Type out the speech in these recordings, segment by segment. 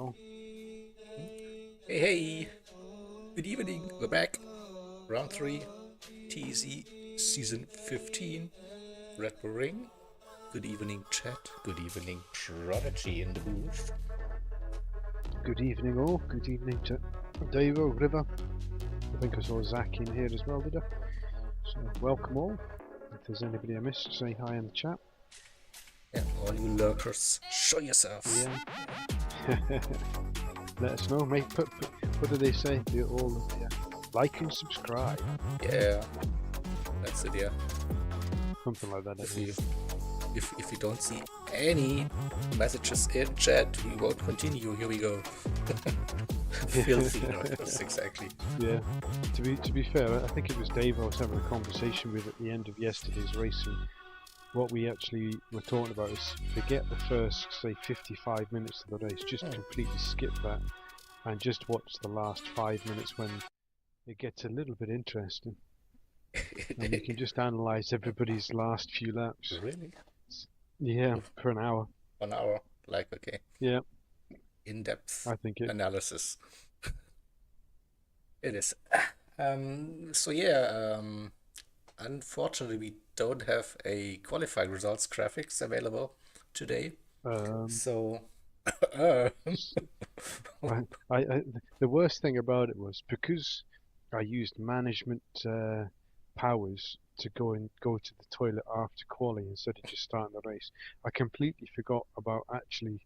all. Hey, hey, good evening. We're back. Round 3, TEC Season 15, Red Bull Ring. Good evening, chat. Good evening, Prodigy in the booth. Good evening, all. Good evening to Davo, River. I think I saw Zach in here as well, did I? So, welcome all. If there's anybody I missed, say hi in the chat. And all you lurkers, show yourself. Yeah. Let us know, mate. What do they say? They all like and subscribe. Yeah, that's it, yeah. Something like that. If you don't see any messages in chat, we won't continue. Here we go. Filthy lurkers, exactly. Yeah. To be fair, I think it was Dave I was having a conversation with at the end of yesterday's race, and what we actually were talking about is forget the first, say, 55 minutes of the race. Just completely skip that and just watch the last 5 minutes when it gets a little bit interesting. And you can just analyse everybody's last few laps. Really? Yeah, for an hour. 1 hour? Like, okay. Yeah. In-depth I think analysis. It is. So yeah, unfortunately we don't have a qualified results graphics available today. So the worst thing about it was because I used management powers to go to the toilet after quali instead of just starting the race. I completely forgot about actually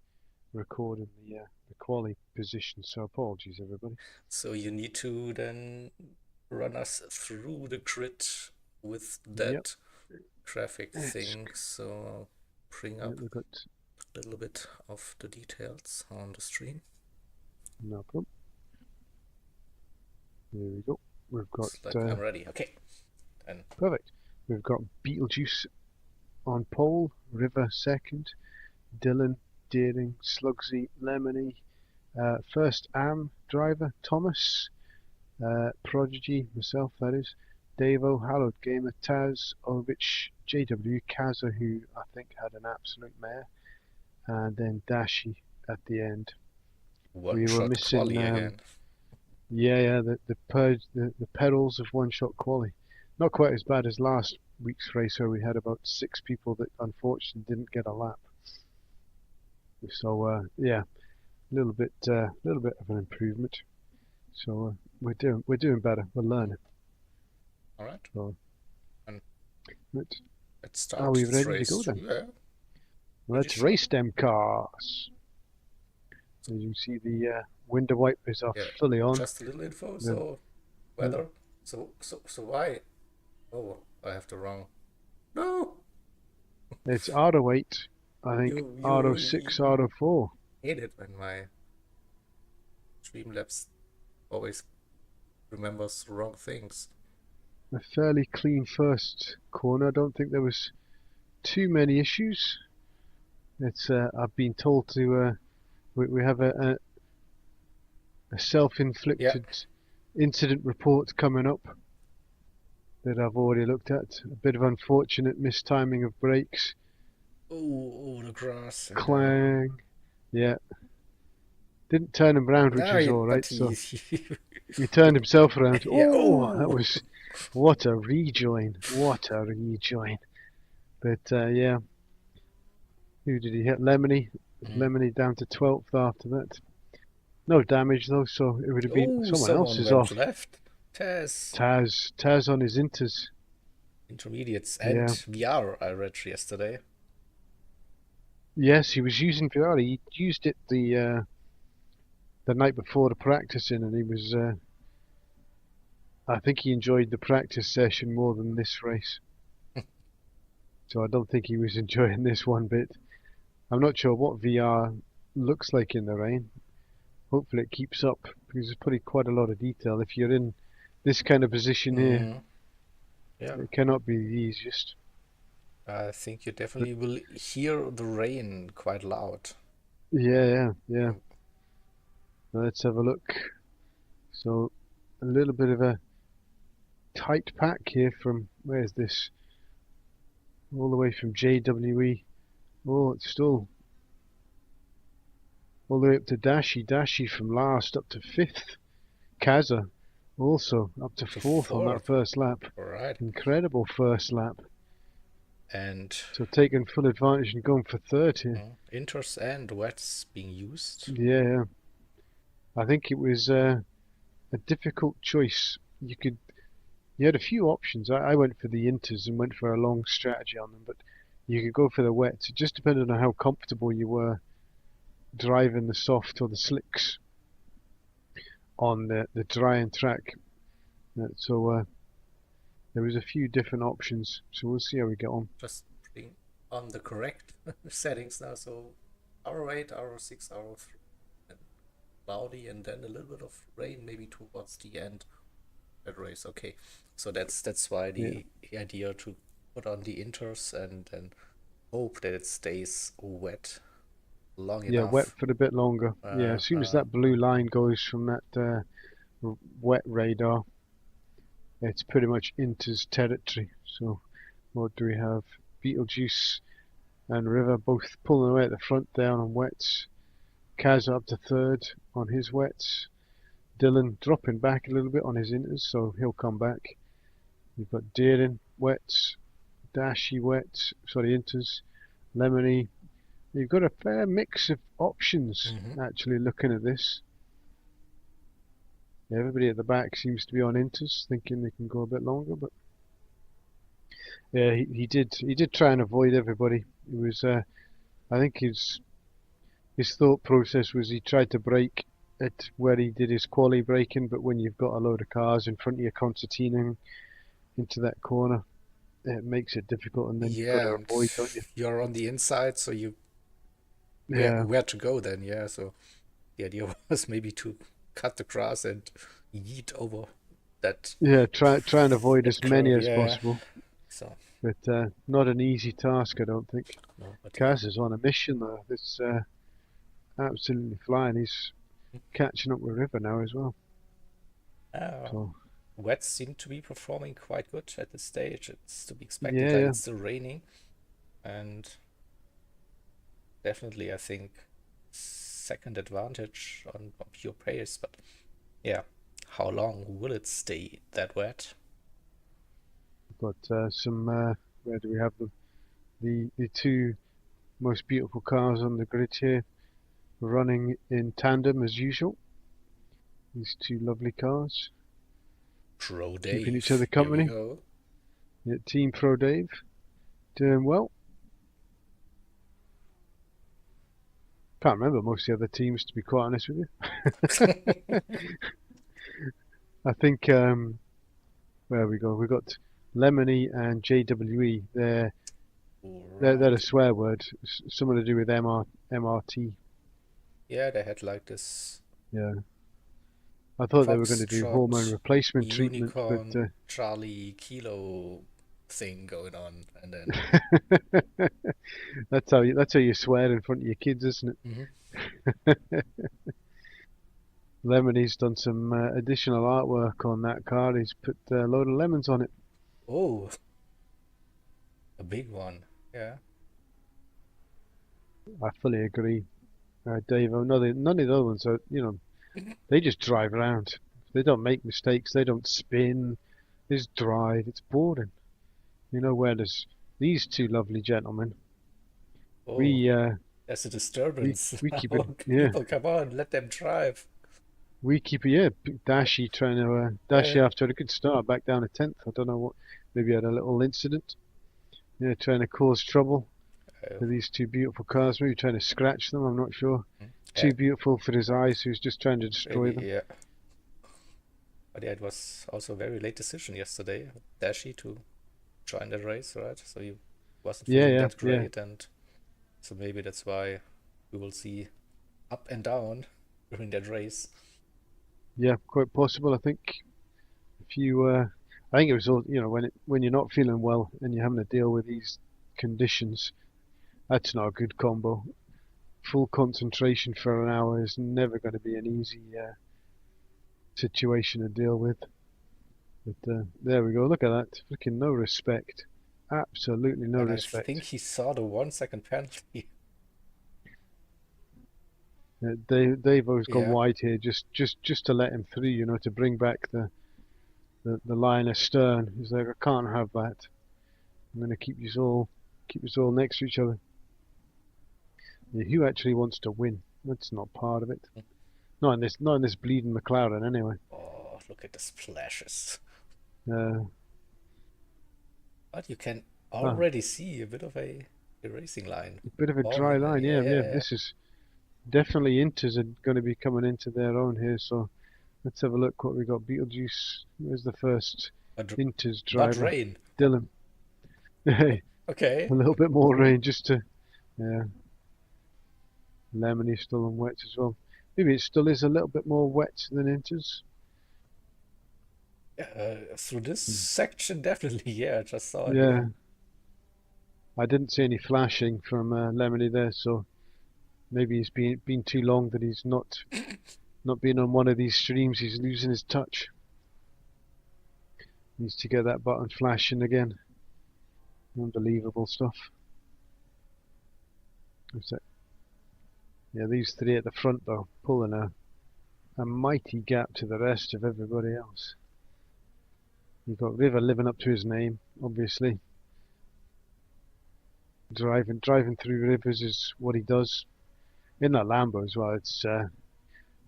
recording the quali position. So apologies, everybody. So you need to then run us through the grid with that graphic thing. So I'll bring up we've got a little bit of the details on the stream. No problem. There we go. We've got. Looks like I'm ready. Okay. Then. Perfect. We've got Beetlejuice on pole, River second, Dylan, Deering, Slugsy, Lemony, first Am driver, Thomas, Prodigy, myself that is, Davo, Hallowed Gamer, Taz, Ovich, JW, Kaza, who I think had an absolute mare, and then Dashi at the end. We were missing again. Yeah, the perils of one-shot quali. Not quite as bad as last week's race where we had about 6 people that unfortunately didn't get a lap. So yeah, a little bit of an improvement. So we're doing better. We're learning. All right. So, let's start. Are we ready race. to go then? Yeah. Let's race them cars. As you see, the window wipers are fully on. Just a little info. So weather. So why? Oh, I have the wrong. No. It's R08. I think R06, R04. Hate it when my Streamlabs always remembers the wrong things. A fairly clean first corner. I don't think there was too many issues. It's I've been told to we have a self-inflicted incident report coming up that I've already looked at. A bit of unfortunate mistiming of brakes. Oh, the grass. Clang. Yeah. Didn't turn him around, which is all right. So he turned himself around. Oh, that was what a rejoin! What a rejoin! But yeah, who did he hit? Lemony. Lemony down to 12th after that. No damage though, so it would have been someone else's off. Left. Taz on his inters. Intermediates and VR. I read yesterday. Yes, he was using VR. He used it the night before the practicing, and he was. I think he enjoyed the practice session more than this race. So I don't think he was enjoying this one bit. I'm not sure what VR looks like in the rain. Hopefully it keeps up because it's putting quite a lot of detail. If you're in this kind of position here, it cannot be the easiest. I think you definitely will hear the rain quite loud. Yeah. Let's have a look. So a little bit of a tight pack here from, where's this? All the way from JWE. Oh, it's still all the way up to Dashi from last up to fifth. Kaza also up to To fourth on that fourth. first lap. All right. Incredible first lap. And So taking full advantage and going for third here. inters and wets being used. Yeah, I think it was a difficult choice. You had a few options. I went for the inters and went for a long strategy on them, but you could go for the wets. It just depended on how comfortable you were driving the soft or the slicks on the drying track. So there was a few different options. So we'll see how we get on. Just putting on the correct settings now. So hour 8, hour 6, hour 3, and cloudy, and then a little bit of rain maybe towards the end of that race. Okay, so that's why Yeah, the idea to put on the inters and then hope that it stays wet long yeah, wet enough. for a bit longer. Yeah, Uh, as soon as uh, that blue line goes from that wet radar, it's pretty much Inter's territory. So what do we have? Beetlejuice and River both pulling away at the front down on wets. Kaz up to third on his wets. Dylan dropping back a little bit on his inters, so he'll come back. You've got Deering, wets, Dashy wets, sorry, inters, Lemony. You've got a fair mix of options mhm. actually looking at this. Everybody at the back seems to be on inters, thinking they can go a bit longer, but yeah, he did try and avoid everybody. It was I think his thought process was he tried to brake at where he did his quali braking, but when you've got a load of cars in front of you concertinaing into that corner, it makes it difficult, and then you've got Yeah, to and avoid, don't you? you're on the inside, so you Yeah, where to go then? Yeah, so the idea was maybe to cut the grass and yeet over that yeah. Try and avoid as that many curve. as Yeah, possible, so but not an easy task, I don't think. no, but yeah. Kaz is on a mission though. It's absolutely flying. He's catching up with River now as well. Uh, So Wets seem to be performing quite good at this stage. It's to be expected, yeah, like yeah, it's still raining, and definitely I think second advantage on pure pace. But yeah, how long will it stay that wet? we've got some. Where do we have them? The two most beautiful cars on the grid here, running in tandem as usual. These two lovely cars, Pro keeping each other Dave, here we company. go. Yeah, Team Pro Dave doing well. Can't remember most of the other teams, to be quite honest with you. I think where we go, we got Lemony and JWE. All They're a right. swear word. Something to do with MRT. Yeah, they had like this Yeah, I thought they were going to do hormone Foxtrot, replacement treatment, but Unicorn, Charlie, Kilo thing going on, and then that's how you swear in front of your kids, isn't mhm. it? Lemony's done some additional artwork on that car. He's put a load of lemons on it. Oh, a big one. Yeah. I fully agree, Dave. None of the other ones are, they just drive around. They don't make mistakes. They don't spin. They just drive. It's boring. Whereas these two lovely gentlemen, Oh, we there's a we disturbance. we keep it. Oh, Yeah, people, come on, let them drive. we keep it. Yeah, Dashi trying to Yeah. Dashi after a good start, back down to 10th. I don't know what. Maybe had a little incident. Yeah, trying to cause trouble Oh, with these two beautiful cars. Maybe trying to scratch them. I'm not sure. yeah, Too beautiful for his eyes. Who's just trying to destroy maybe, them. yeah. But yeah, it was also a very late decision yesterday, Dashi to join the race, right? So he wasn't Yeah, feeling yeah, that yeah, great, and so maybe that's why we will see up and down during that race. yeah. Quite possible. I think if you, I think it was all. When you're not feeling well and you're having to deal with these conditions, that's not a good combo. Full concentration for an hour is never going to be an easy situation to deal with. But there we go. Look at that. Freaking no respect. Absolutely no And I think respect. he saw the 1 second penalty. They've always gone Yeah. wide here, just to let him through, to bring back the line astern. He's like, I can't have that. I'm going to keep us all next to each other. Yeah, who actually wants to win? That's not part of it. Not in this bleeding McLaren anyway. Oh, look at the splashes. Uh, But you can ah, already see a bit of a racing line a bit of a dry forming there. line, Yeah, yeah, yeah, yeah. yeah. This is definitely Inters are going to be coming into their own here. So let's have a look what we got. Beetlejuice. Where's the first But Inters not driver? rain. Dylan. Hey, Okay. a little bit more rain just to, yeah. Lemony still on wet as well. Maybe it still is a little bit more wet than Inters. Yeah, through this Hmm. section, definitely. Yeah, I just saw it Yeah, again. I didn't see any flashing from Lemony there, so maybe he's been too long that he's not been on one of these streams. He's losing his touch. Needs to get that button flashing again. Unbelievable stuff. What's that? Yeah, these three at the front though, pulling a mighty gap to the rest of everybody else. You've got River living up to his name, obviously. Driving through rivers is what he does. In that Lambo as well,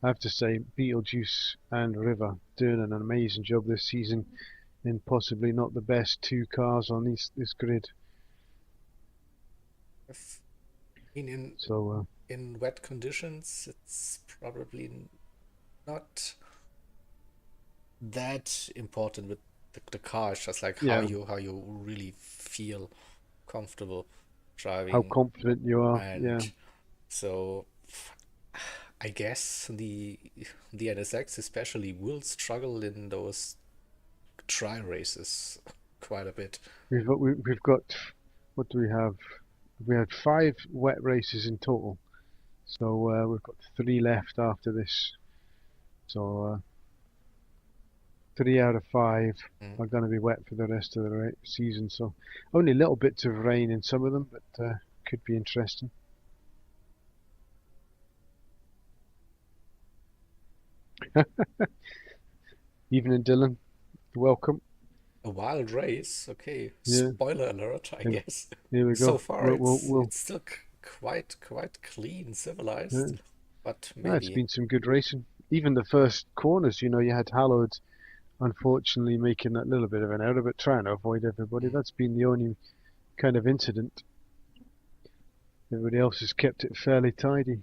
I have to say, Beetlejuice and River doing an amazing job this season in possibly not the best two cars on this grid. If, I mean, So in wet conditions, it's probably not that important with the car. It's just like how yeah, you really feel comfortable how driving, confident you are. and Yeah, so I guess the NSX especially will struggle in those tri races quite a bit. we've got what do we have? We had 5 wet races in total. So we've got 3 left after this. So 3 out of 5 Mm. are going to be wet for the rest of the season. So only little bits of rain in some of them, but could be interesting. Evening, Dylan. Welcome. A wild race, okay. Yeah, Spoiler alert, I here, guess. here we So go. far, We'll, we'll, we'll, it's still quite clean, civilized, yeah. but It's maybe. been some good racing. Even the first corners, you had Hallowed unfortunately making that little bit of an error, but trying to avoid everybody. Mm. That's been the only kind of incident. Everybody else has kept it fairly tidy.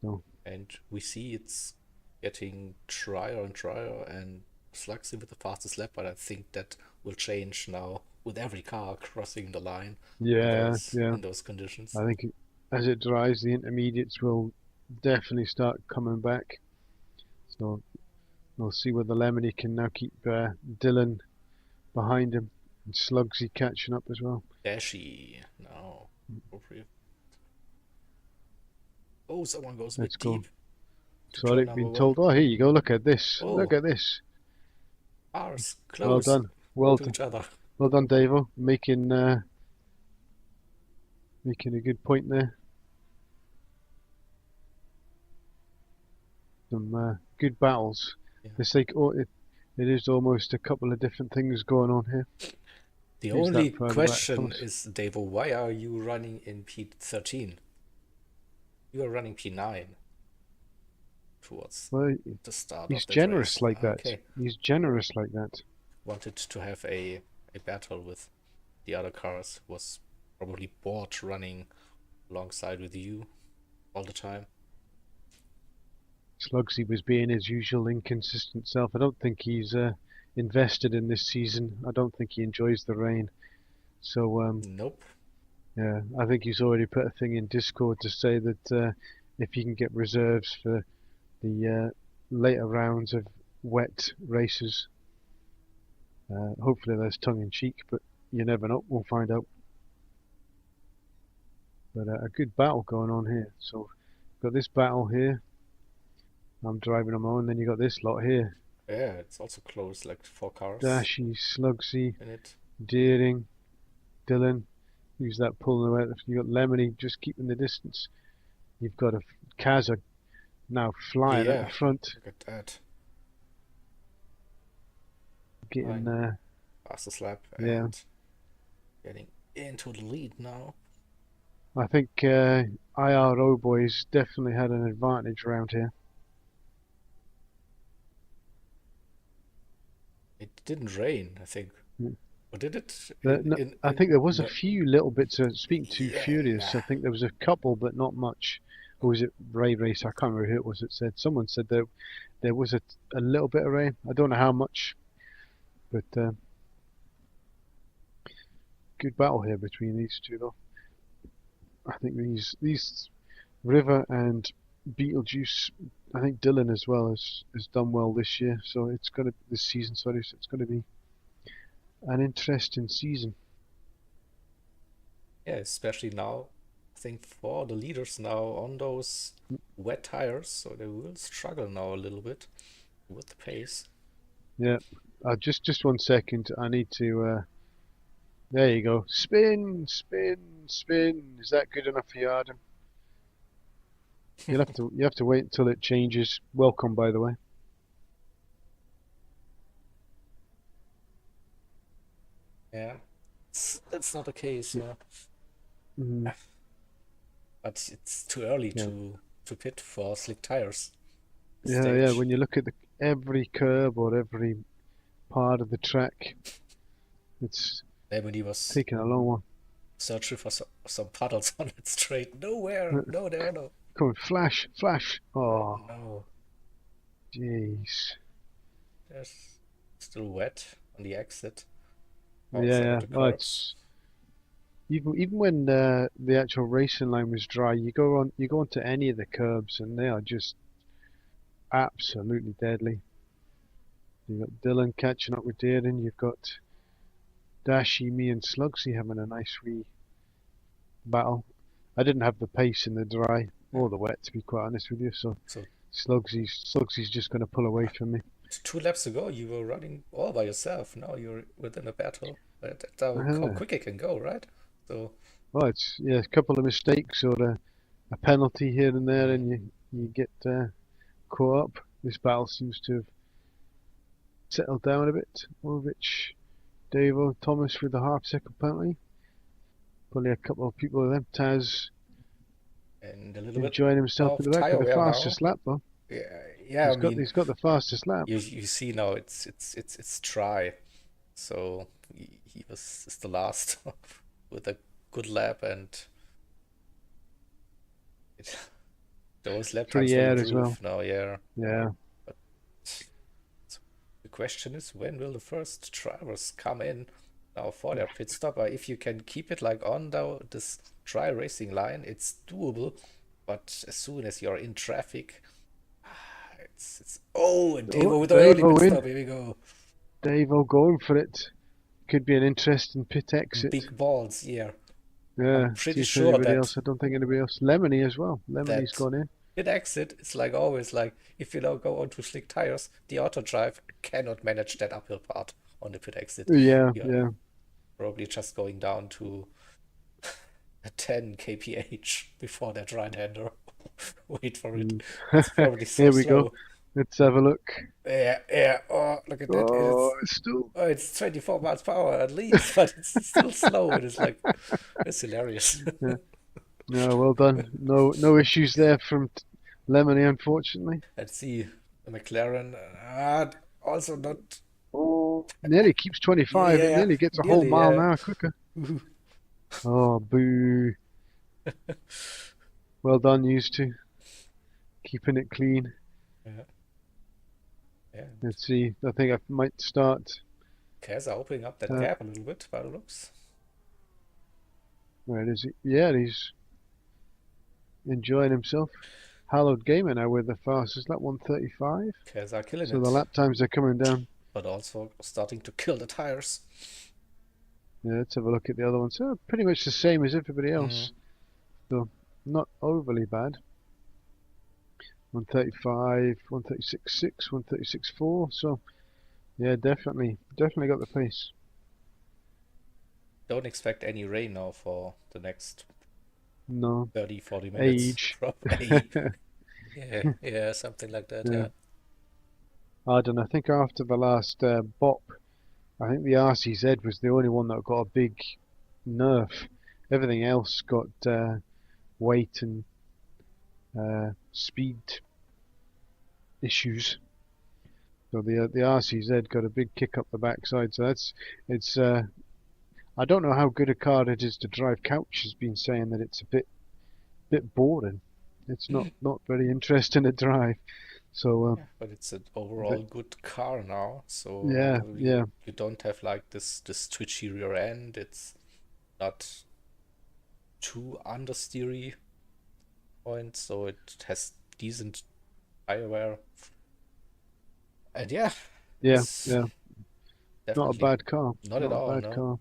So, And we see it's getting drier and drier, and Slugsy with the fastest lap, but I think that will change now with every car crossing the line in yeah, those yeah. in those conditions. I think as it dries, the intermediates will definitely start coming back. So we'll see whether Lemony can now keep Dylan behind him and Slugsy catching up as well. Dashy, no, appropriate. Oh, someone goes a Let's bit go. deep to So turn I've number been one. told, oh, here you go, look at this. Look Oh, at this. cars Well close done. Well to done. each other. Well done, Davo. Making a good point there. Some good battles. Yeah. It's like it is almost a couple of different things going on here. The Who's that only further back, question Thomas? is, Davo, why are you running in P13? You are running P9 towards Well, the start he's of that race. generous like Ah, that. okay. He's generous like that. Wanted to have a battle with the other cars. Was probably bored running alongside with you all the time. Slugsy was being his usual inconsistent self. I don't think he's invested in this season. I don't think he enjoys the rain. So Nope. yeah, I think he's already put a thing in Discord to say that if he can get reserves for the later rounds of wet races, hopefully there's tongue in cheek, but you never know. We'll find out. But a good battle going on here. So got this battle here. I'm driving on my own. Then you got this lot here. Yeah, it's also close, like 4 cars Dashy, Slugsy, in it. Deering, Dylan. Who's that pulling away? You got Lemony just keeping the distance. You've got a Kazakh now flying at the Yeah, front, look at that. getting Fine. Fastest lap yeah. and getting into the lead now. I think IRO boys definitely had an advantage around here. It didn't rain, I think. Mm. Or did it? No, I think there was a No. few little bits of speaking to Yeah. Furious. I think there was a couple, but not much. Or was it Ray Race? I can't remember who it was that said. Someone said that there was a little bit of rain. I don't know how much, but good battle here between these two, though. I think these River and Beetlejuice. I think Dylan as well has done well this year. So it's gonna this season. Sorry, so it's gonna be an interesting season. Yeah, especially now. I think for the leaders now on those wet tires, so they will struggle now a little bit with the pace. Yeah. Just 1 second. I need to. There you go. Spin, spin, spin. Is that good enough for you, Adam? You have to wait until it changes. Welcome, by the way. Yeah, that's not the case, yeah. Mm, But it's too early yeah, to pit for slick tires this yeah. stage. When you look at every curb or every part of the track, it's Then when he was taking a long one. searching for some puddles on it straight, nowhere, no, there are no. Come on, flash, flash. Oh, No, jeez. there's still wet on the exit, Yeah, also at yeah. the Well, curbs. it's even when the actual racing line was dry, you go onto any of the curbs and they are just absolutely deadly. You've got Dylan catching up with Darren. You've got Dashy, me, and Slugsy having a nice wee battle. I didn't have the pace in the dry Yeah. or the wet, to be quite honest with you. So So Slugsy's just going to pull away from me. 2 laps ago, you were running all by yourself. Now you're within a battle. That's how Uh, quick it can go, right? So, well, it's yeah, a couple of mistakes or a penalty here and there, mm, and you get caught up. This battle seems to have settled down a bit. Ovich, Davo, Thomas with the half-second penalty. Probably a couple of people of them. Taz and a little bit enjoying himself at of the back with tire the wear now. fastest lap though. Yeah, yeah. I mean, He's got the fastest lap. you see now it's dry. So he was is the last with a good lap, and it, those lap Free times will air as well. improve now. Yeah, Yeah. but the question is, when will the first drivers come in now for their pit stop? If you can keep it like on this dry racing line, it's doable. But as soon as you're in traffic, it's oh, and Oh, Devo with the early pit Davo in. stop. Here we go. Davo going for it. Could be an interesting pit exit. Big balls. Yeah, I'm Yeah. See pretty if sure anybody that else. I don't think anybody else. Lemony as well. Lemony's that gone in. pit exit is like always like if you now go onto slick tires, the auto drive cannot manage that uphill part on the pit exit. Yeah, You're yeah. probably just going down to a 10 kph before that right hander. Wait for it. Mm. It's probably so Here we go. slow. Let's have a look. Yeah, yeah. Oh, look at that. Oh, it's still. It's 24 miles per hour at least, but it's still slow. It is like it's hilarious. Yeah. No, well done. No issues there from Lemony, unfortunately. Let's see. The McLaren also not. Oh, nearly keeps Yeah, 25. yeah, It yeah. nearly gets a whole Nearly, mile an yeah. hour quicker. Oh, boo. Well done, used to. Keeping it clean. Yeah, yeah. Let's see. I think I might start. Keza opening up that Uh, gap a little bit by the looks. where is he? Yeah, he's enjoying himself. Hallowed Gamer now with the fastest lap, 135. Keza killing So the it, lap times are coming down. but also starting to kill the tires. Yeah, let's have a look at the other ones. So pretty much the same as everybody Mm. else. So not overly bad. 135, 136.6, 136.4. So yeah, definitely got the pace. Don't expect any rain now for the next No. 30, 40 minutes, Age. probably. Yeah, something like that, Yeah. yeah. I don't know. I think after the last bop, I think the RCZ was the only one that got a big nerf. Everything else got weight and speed issues. So the RCZ got a big kick up the backside. So it's I don't know how good a car it is to drive. Couch has been saying that it's a bit boring. It's not very interesting to drive. So Yeah, but it's an but overall good car now, yeah, so you yeah, you don't have like this twitchy rear end. It's not too understeery point, so it has decent tire wear. And yeah, yeah, it's yeah. Not a definitely bad car. not at Not a all, bad no. car.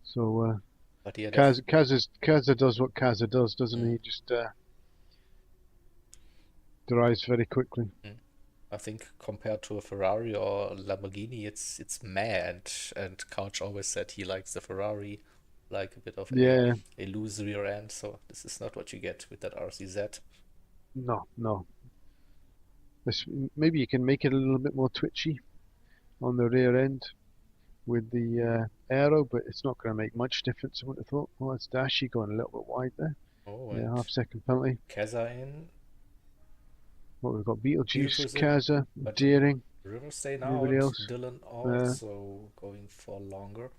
So But yeah, Kaza does what Kaza does, doesn't mm, he? Just drives very quickly. mm. I think compared to a Ferrari or Lamborghini, it's meh. And Couch always said he likes the Ferrari, like a bit of Yeah, a loose rear end. So this is not what you get with that RCZ. no, no. This, maybe you can make it a little bit more twitchy on the rear end with the aero, but it's not going to make much difference. I would have thought. Oh, it's Dashi going a little bit wide there. Oh, Yeah, and half-second penalty. Keza in, What we've got: Beetlejuice, Beetlejuice in, Kaza, but Deering, River staying everybody out. else. Dylan Uh, also going for longer.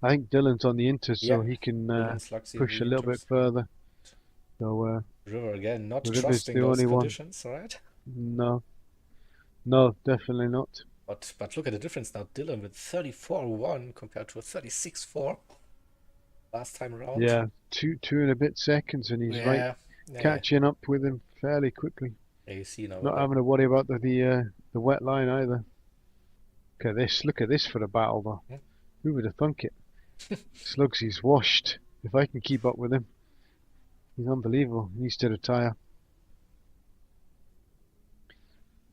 I think Dylan's on the Inters, Yeah, so he can Dylan's Luxy in push a the little bit Inters. further. So River again, not River's trusting the those only one. conditions, right? No, no, definitely not. But look at the difference now. Dylan with 34.1 compared to a 36.4 last time around. Yeah, two and a bit seconds, and he's right Yeah, yeah. catching up with him fairly quickly. Yeah, you see now Not that having to worry about the wet line either. Look at this for a battle though. hmm? Who would have thunk it? Slugsy's washed. If I can keep up with him, he's unbelievable. He needs to retire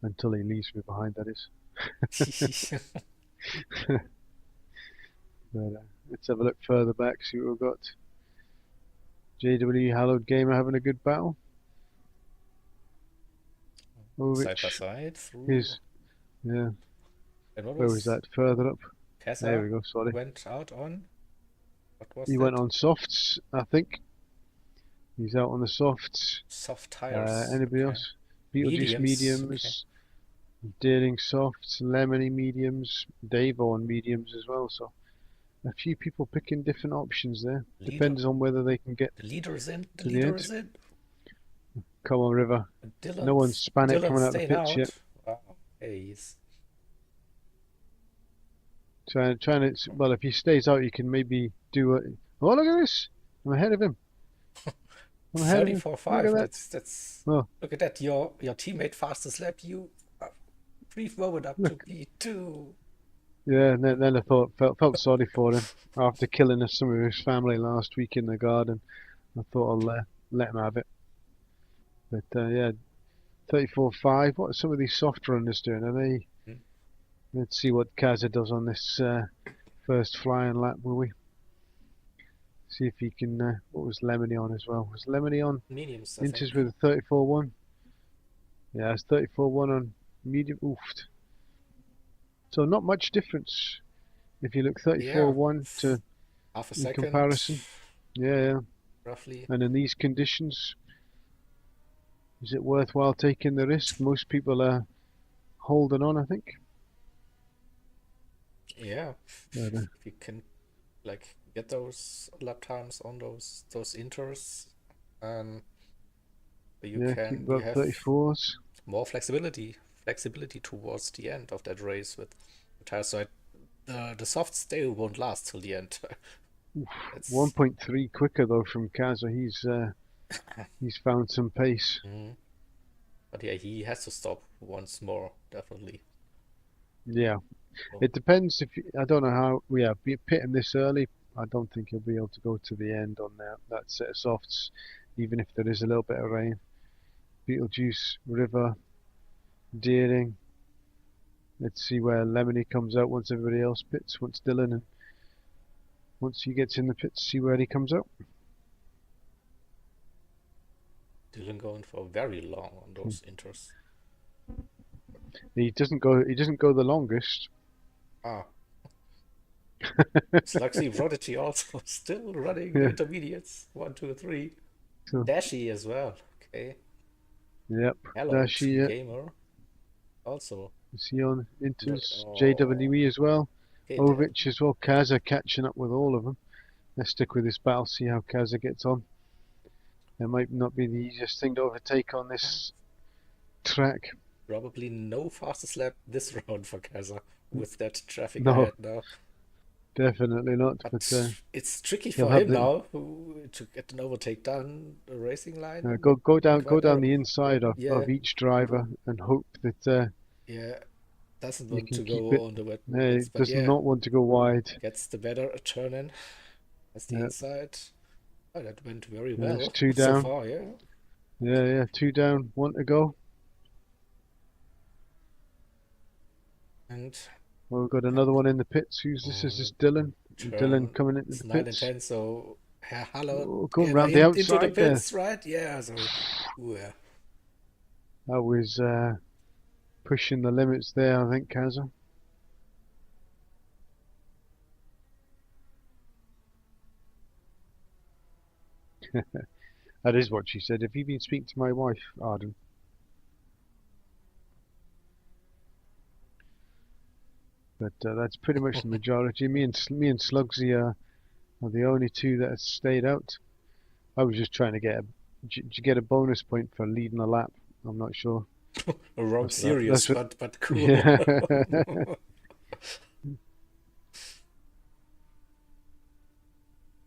until he leaves me behind. That is. But let's have a look further back. See what we've got. JW Hallowed Gamer having a good battle. Side by Ulrich, side through. his yeah. And what Where was was that? Further up. There Kessa we go. Sorry. went out on? What was He went that? on softs, I think. He's out on the softs. Soft tires. Anybody Okay. else? Beetlejuice Mediums. Okay. mediums, Daring softs, Lemony mediums, Dave on mediums as well. So a few people picking different options there. Leader. Depends on whether they can get The leader is in. The to the leader end. is in. Come on, River. No one's Spanic Dylan's coming out the staying pits yet. out. Wow. Hey, he's Trying to. Well, if he stays out, you can maybe do it. Oh, look at this! I'm ahead of him. I'm ahead of him. Look 34.5. at that. That's Oh, look at that. Your teammate fastest lap. You brief moment up to look. P2. Yeah, and then I felt sorry for him after killing some of his family last week in the garden. I thought I'll let him have it. But yeah, 34.5. What are some of these soft runners doing? Are they? Hmm. Let's see what Kaza does on this first flying lap, will we? See if he can. What was Lemony on as well? Was Lemony on Mediums, I think. Inters with a 34.1? Yeah, it's 34.1 on medium. Oofed. So not much difference if you look Yeah, 34.1 to half a in second, comparison. Yeah, roughly. and in these conditions, is it worthwhile taking the risk? Most people are holding on, I think. Yeah, But, if you can like get those lap times on those inters, um, yeah, keep you above have 34s. more flexibility towards the end of that race with the tires. So the softs they won't last till the end. It's 1.3 quicker though from Kaza. He's found some pace. mhm. But yeah, he has to stop once more, definitely. Yeah, So, it depends if I don't know how. Yeah, be pitting this early. I don't think he'll be able to go to the end on that set of softs, even if there is a little bit of rain. Beetlejuice, River, Deering. Let's see where Lemony comes out once everybody else pits. Once Dylan and once he gets in the pits, see where he comes out. Dylan going for very long on those inters. He doesn't go. He doesn't go the longest. Ah, Slugsy Prodigy also still running the Yeah. intermediates. 1, 2, 3. So, Dashy as well. Okay. yep. Hello, There she True is. Gamer. Also. Is he on Inters? Oh. JWE as well. Okay, that. Ovich as well. Kaza catching up with all of them. Let's stick with this battle. See how Kaza gets on. It might not be the easiest thing to overtake on this track. Probably no fastest lap this round for Kaza with that traffic No, ahead now. definitely not. But But it's tricky he'll for have him the now to get an overtake down the racing line. go Quite down a, the inside yeah, of each driver and hope that yeah, doesn't you want can to keep it. go on the wet He wets, but does yeah, not want to go wide. gets the better turn in. That's the Yeah, inside. Oh, that went very there's well two so down. far, yeah. Yeah, two down, one to go. And Well, we've got yeah, another one in the pits. Who's this? This is Dylan. Dylan turn coming into it's the 9 and pits. 10, so Haller Oh, going together round the into the outside there. pits, right? Yeah, so yeah. That was pushing the limits there, I think, Kaza. That is what she said. Have you been speaking to my wife, Arden? But that's pretty much the majority. Me and Slugsy are the only two that have stayed out. I was just trying to get did you get a bonus point for leading a lap? I'm not sure. Wrong series, That's what. but cool. Yeah.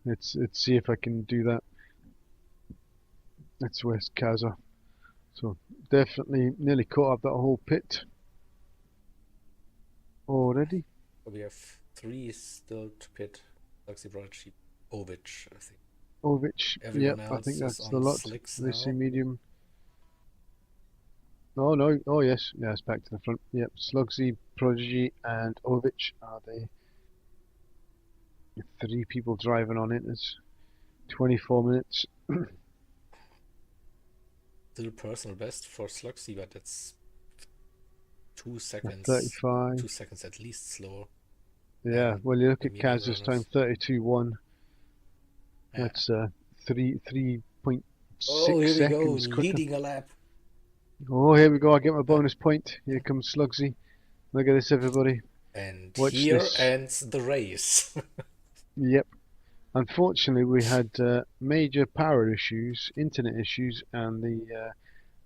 Let's see if I can do that. That's West Kaza. So definitely nearly caught up that whole pit already. We have 3 still to pit. Luxy Prodigy, Ovich, I think. Ovich. Everyone Yep, I think else is that's the on lot. slicks Racing now. medium. Oh no. Oh yes. Yes, back to the front. Yep. Slugsy, Prodigy, and Ovich are the three people driving on it. It's 24 minutes. Still personal best for Slugsy, but it's 2 seconds, 35. 2 seconds at least slower Yeah. than Well, you look the at medium Kaz this time, runners. 32.1. Yeah. That's 3.6 Oh, here we go, seconds quicker. leading a lap. Oh, here we go. I get my Uh, bonus point. Here comes Slugsy. Look at this, everybody. and Watch here this. ends the race. Yep. Unfortunately, we had major power issues, internet issues, and the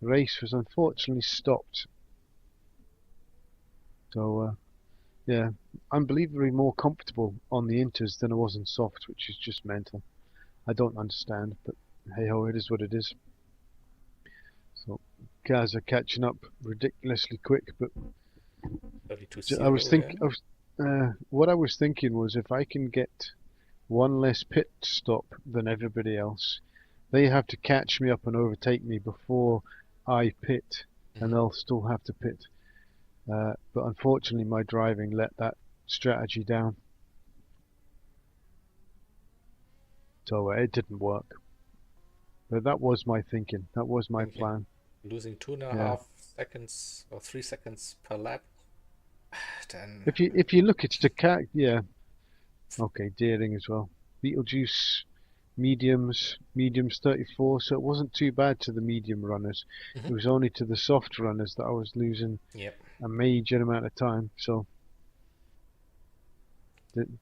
race was unfortunately stopped. So, yeah, unbelievably more comfortable on the inters than I was in soft, which is just mental. I don't understand, but hey ho, it is what it is. So, guys are catching up ridiculously quick, but 32.0, yeah. what I was thinking was if I can get one less pit stop than everybody else, they have to catch me up and overtake me before I pit, and Hmm. they'll still have to pit. But unfortunately, my driving let that strategy down, so it didn't work. But that was my thinking. That was my Thinking. plan. Losing two and a Yeah. half seconds or 3 seconds per lap, then If you look at yeah. Okay, Deering as well. Beetlejuice, mediums 34. So it wasn't too bad to the medium runners. mhm. It was only to the soft runners that I was losing Yep. a major amount of time. So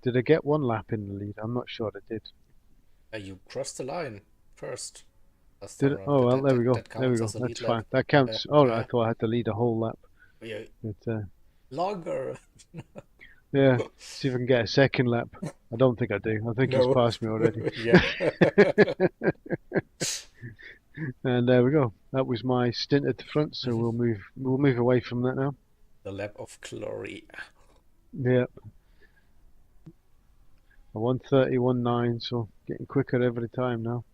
did I get one lap in the lead? I'm not sure I did. You crossed the line first last Did time it? around. Oh That, well, that there we that go. that There we counts go. as a lead That's lap. fine. That counts. All right, I Yeah. thought I had to lead a whole lap. Yeah. But Longer. yeah, see if I can get a second lap. I don't think I do. I think he's No. passed me already. Yeah. And there we go. That was my stint at the front. So Mhm. we'll move away from that now. The lap of glory. Yeah, a 1:30, 1:09. So getting quicker every time now.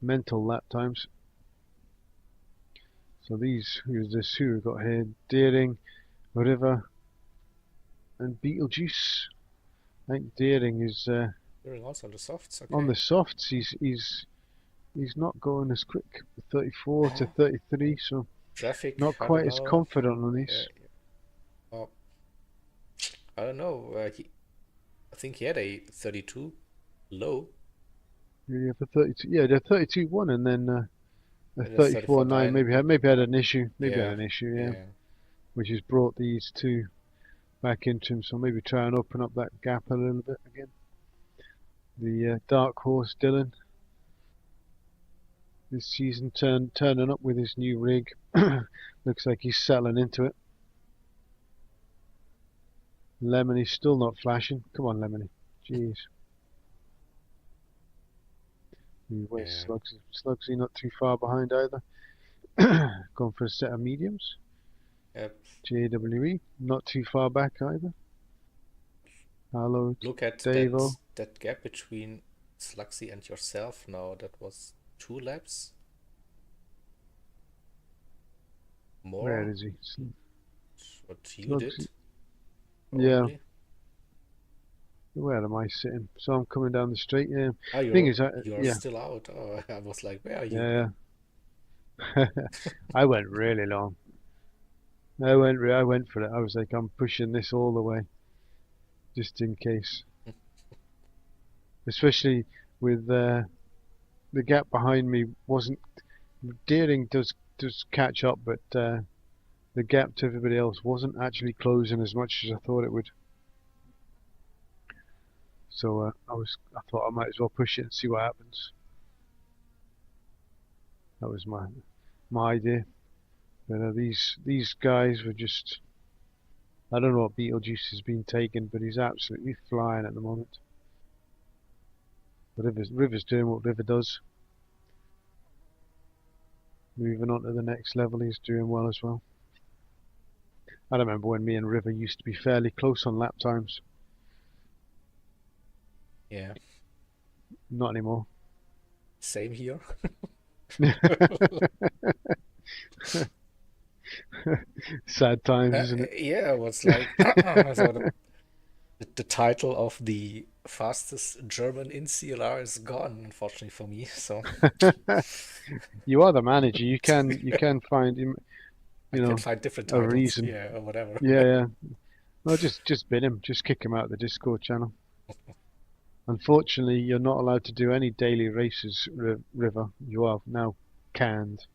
Mental lap times. So who's this? Who we got here? Deering, River, and Beetlejuice. I think Deering is You're also on the softs, on okay. the softs. He's he's not going as quick. 34 to Uh, 33, so Traffic, not I don't quite as know. confident on Uh, these. oh, I don't know. I think he had a 32 low Maybe have a 32. Yeah, the 32-1 and then a and a 34-9. 34.9. Maybe had an issue. Maybe had Yeah, an issue. Yeah, yeah, which has brought these two back into him. So maybe try and open up that gap a little bit again. The dark horse Dylan this season turning up with his new rig. Looks like he's settling into it. Lemoney's still not flashing. Come on, Lemony. Jeez. Where's yeah. Slugsy? Slugsy not too far behind either. Going for a set of mediums. Yep. JWE not too far back either. Hello, Look at Davo. that gap between Sluxy and yourself now. That was 2 laps Where more. is he? What you did, Slugsy. Yeah. probably. Where am I sitting? So I'm coming down the straight. Yeah. Oh, Thing is, you're yeah, still out. Oh, I was like, where are you? yeah. I went really long. I went for it. I was like, I'm pushing this all the way, just in case. Especially with the gap behind me wasn't. Deering does catch up, but the gap to everybody else wasn't actually closing as much as I thought it would. So I thought I might as well push it and see what happens. That was my idea. But these guys were just. I don't know what Beetlejuice has been taken, but he's absolutely flying at the moment. River's doing what River does. Moving on to the next level, he's doing well as well. I remember when me and River used to be fairly close on lap times. Yeah, Not anymore. same here. Sad times, isn't it? Yeah, it was like so the title of the fastest German in CLR is gone, unfortunately for me. So You are the manager. You can find him, I you can know, find different a titles, reason. yeah, or whatever. Yeah, yeah. Well, just bin him. Just kick him out of the Discord channel. Unfortunately, you're not allowed to do any daily races, River. You are now canned.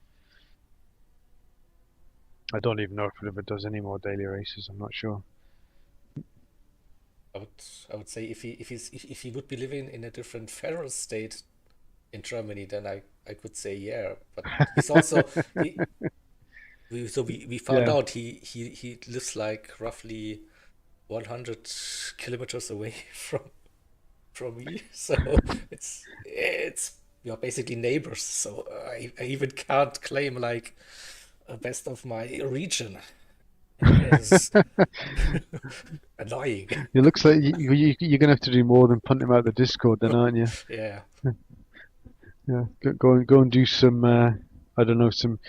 I don't even know if River does any more daily races. I'm not sure. I would I would say if he would be living in a different federal state in Germany, then I could say yeah. But he's also we found Yeah. out he lives like roughly 100 kilometers away from me. So it's we are basically neighbors. So I even can't claim like a best of my region. It is annoying. It looks like you're gonna have to do more than punt him out of the Discord, then, aren't you? Yeah. Yeah. Go and do some. I don't know, some.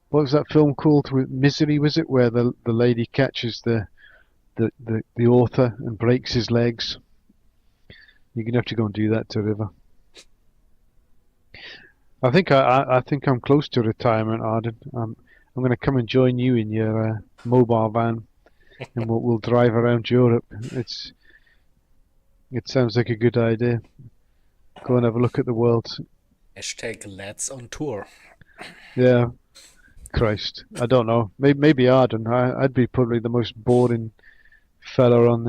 What was that film called? With Misery, was it? Where the lady catches the author and breaks his legs. You're gonna have to go and do that to River. I think I'm close to retirement, Arden. I'm gonna come and join you in your mobile van, and we'll drive around Europe. It sounds like a good idea. Go and have a look at the world. Hashtag lads on tour. Yeah, Christ, I don't know. Maybe Arden. I'd be probably the most boring fella on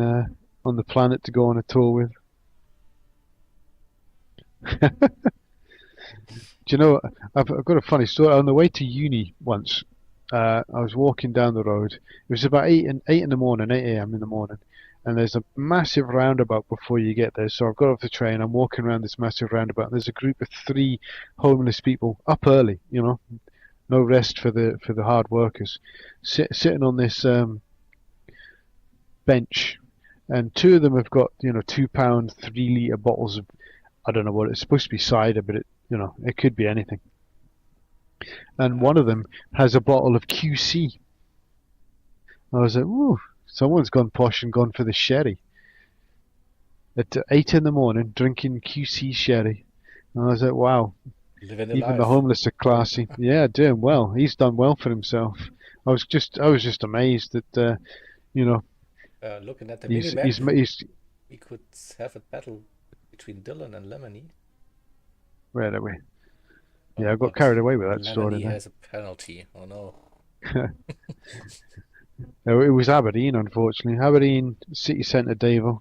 the planet to go on a tour with. Do you know? I've got a funny story. On the way to uni once, I was walking down the road. It was about eight in the morning, 8 a.m. in the morning, and there's a massive roundabout before you get there. So I've got off the train. I'm walking around this massive roundabout. There's a group of three homeless people up early. No rest for the hard workers, sitting on this bench, and two of them have got 2 pound 3 litre bottles of, I don't know what it's supposed to be, cider, but it could be anything. And one of them has a bottle of QC. I was like, ooh, someone's gone posh and gone for the sherry at 8 in the morning, drinking QC sherry. And I was like, wow, Living a even the life. homeless are classy. Yeah, doing well. He's done well for himself. I was just amazed that, you know, Looking at the mini-map, he's, we could have a battle between Dylan and Lemony. where are we? Yeah, Oh, I got but carried away with that story Lemony there. has a penalty. Oh no. No, it was Aberdeen, unfortunately. Aberdeen city centre Davo.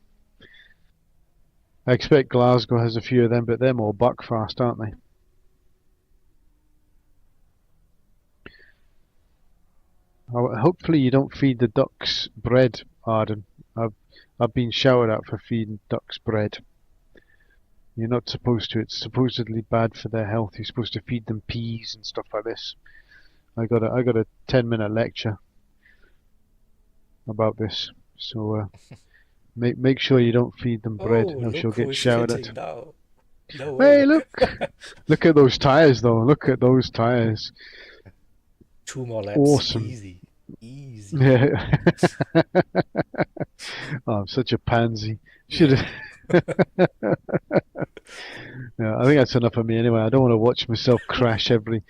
I expect Glasgow has a few of them, but they're more buckfast, aren't they? Hopefully you don't feed the ducks bread, Arden. I've I've been shouted at for feeding ducks bread. You're not supposed to. It's supposedly bad for their health. You're supposed to feed them peas and stuff like this. I got a 10-minute lecture about this. So make sure you don't feed them bread, Oh, else you'll look who get is shouted at. hitting now. No Hey, way. look at those tires though. Look at those tires. Two more laps. Awesome. Easy. Easy. Yeah. Oh, I'm such a pansy. Should Yeah. have. Yeah, I think that's enough of me anyway. I don't want to watch myself crash every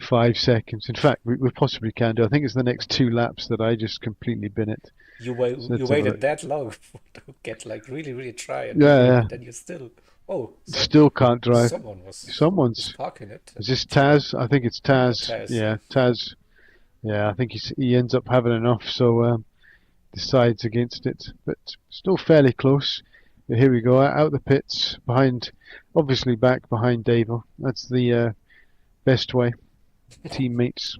5 seconds. In fact, we possibly can do. I think it's the next 2 laps that I just completely bin it. So You let's have a waited look. that long to get like really, really try and Yeah, win, yeah. and then you still. Oh, Still can't drive. someone was Someone's. parking it. Is this Taz? I think it's Oh, Taz. Taz, yeah. Yeah, Taz. Yeah, I think he ends up having enough, so decides against it. But still fairly close. But here we go, out the pits, behind, obviously back behind Davo. That's the best way. Teammates.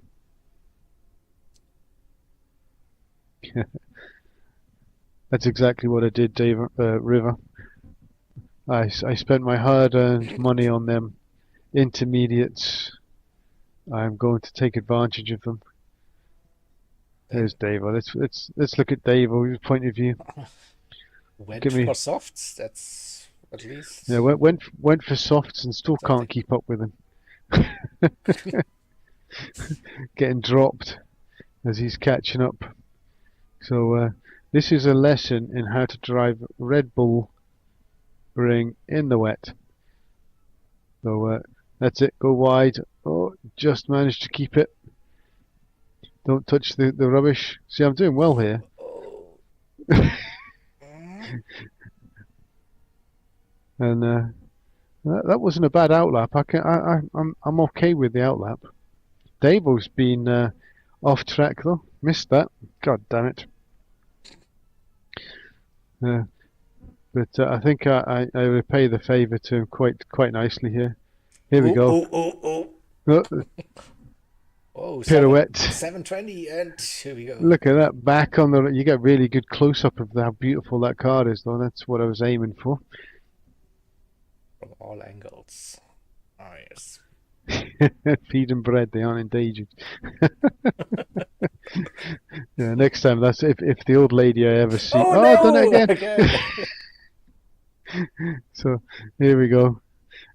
That's exactly what I did, Dave, River. I spent my hard-earned money on them intermediates. I'm going to take advantage of them. Then There's Davo. Let's look at Davo's point of view. went Give me. for softs. That's at Yeah, least went for softs and still something. can't keep up with him. Getting dropped as he's catching up. So this is a lesson in how to drive Red Bull ring in the wet. So that's it. Go wide. Oh, just managed to keep it. Don't touch the rubbish. See, I'm doing well here. Oh. And that wasn't a bad outlap. I'm okay with the outlap. Davo's been off track though. Missed that. God damn it. But I think I repay the favour to him quite nicely here. Here we Oh, go. oh, oh, oh. Oh, Oh, pirouette. 720, and here we go. Look at that back on the. You get really good close up of how beautiful that car is, though. That's what I was aiming for. From all angles. Oh, yes. Feed and bread, they aren't endangered. Yeah, next time that's if the old lady I ever see. Oh Oh, done it no! again. Again. So here we go,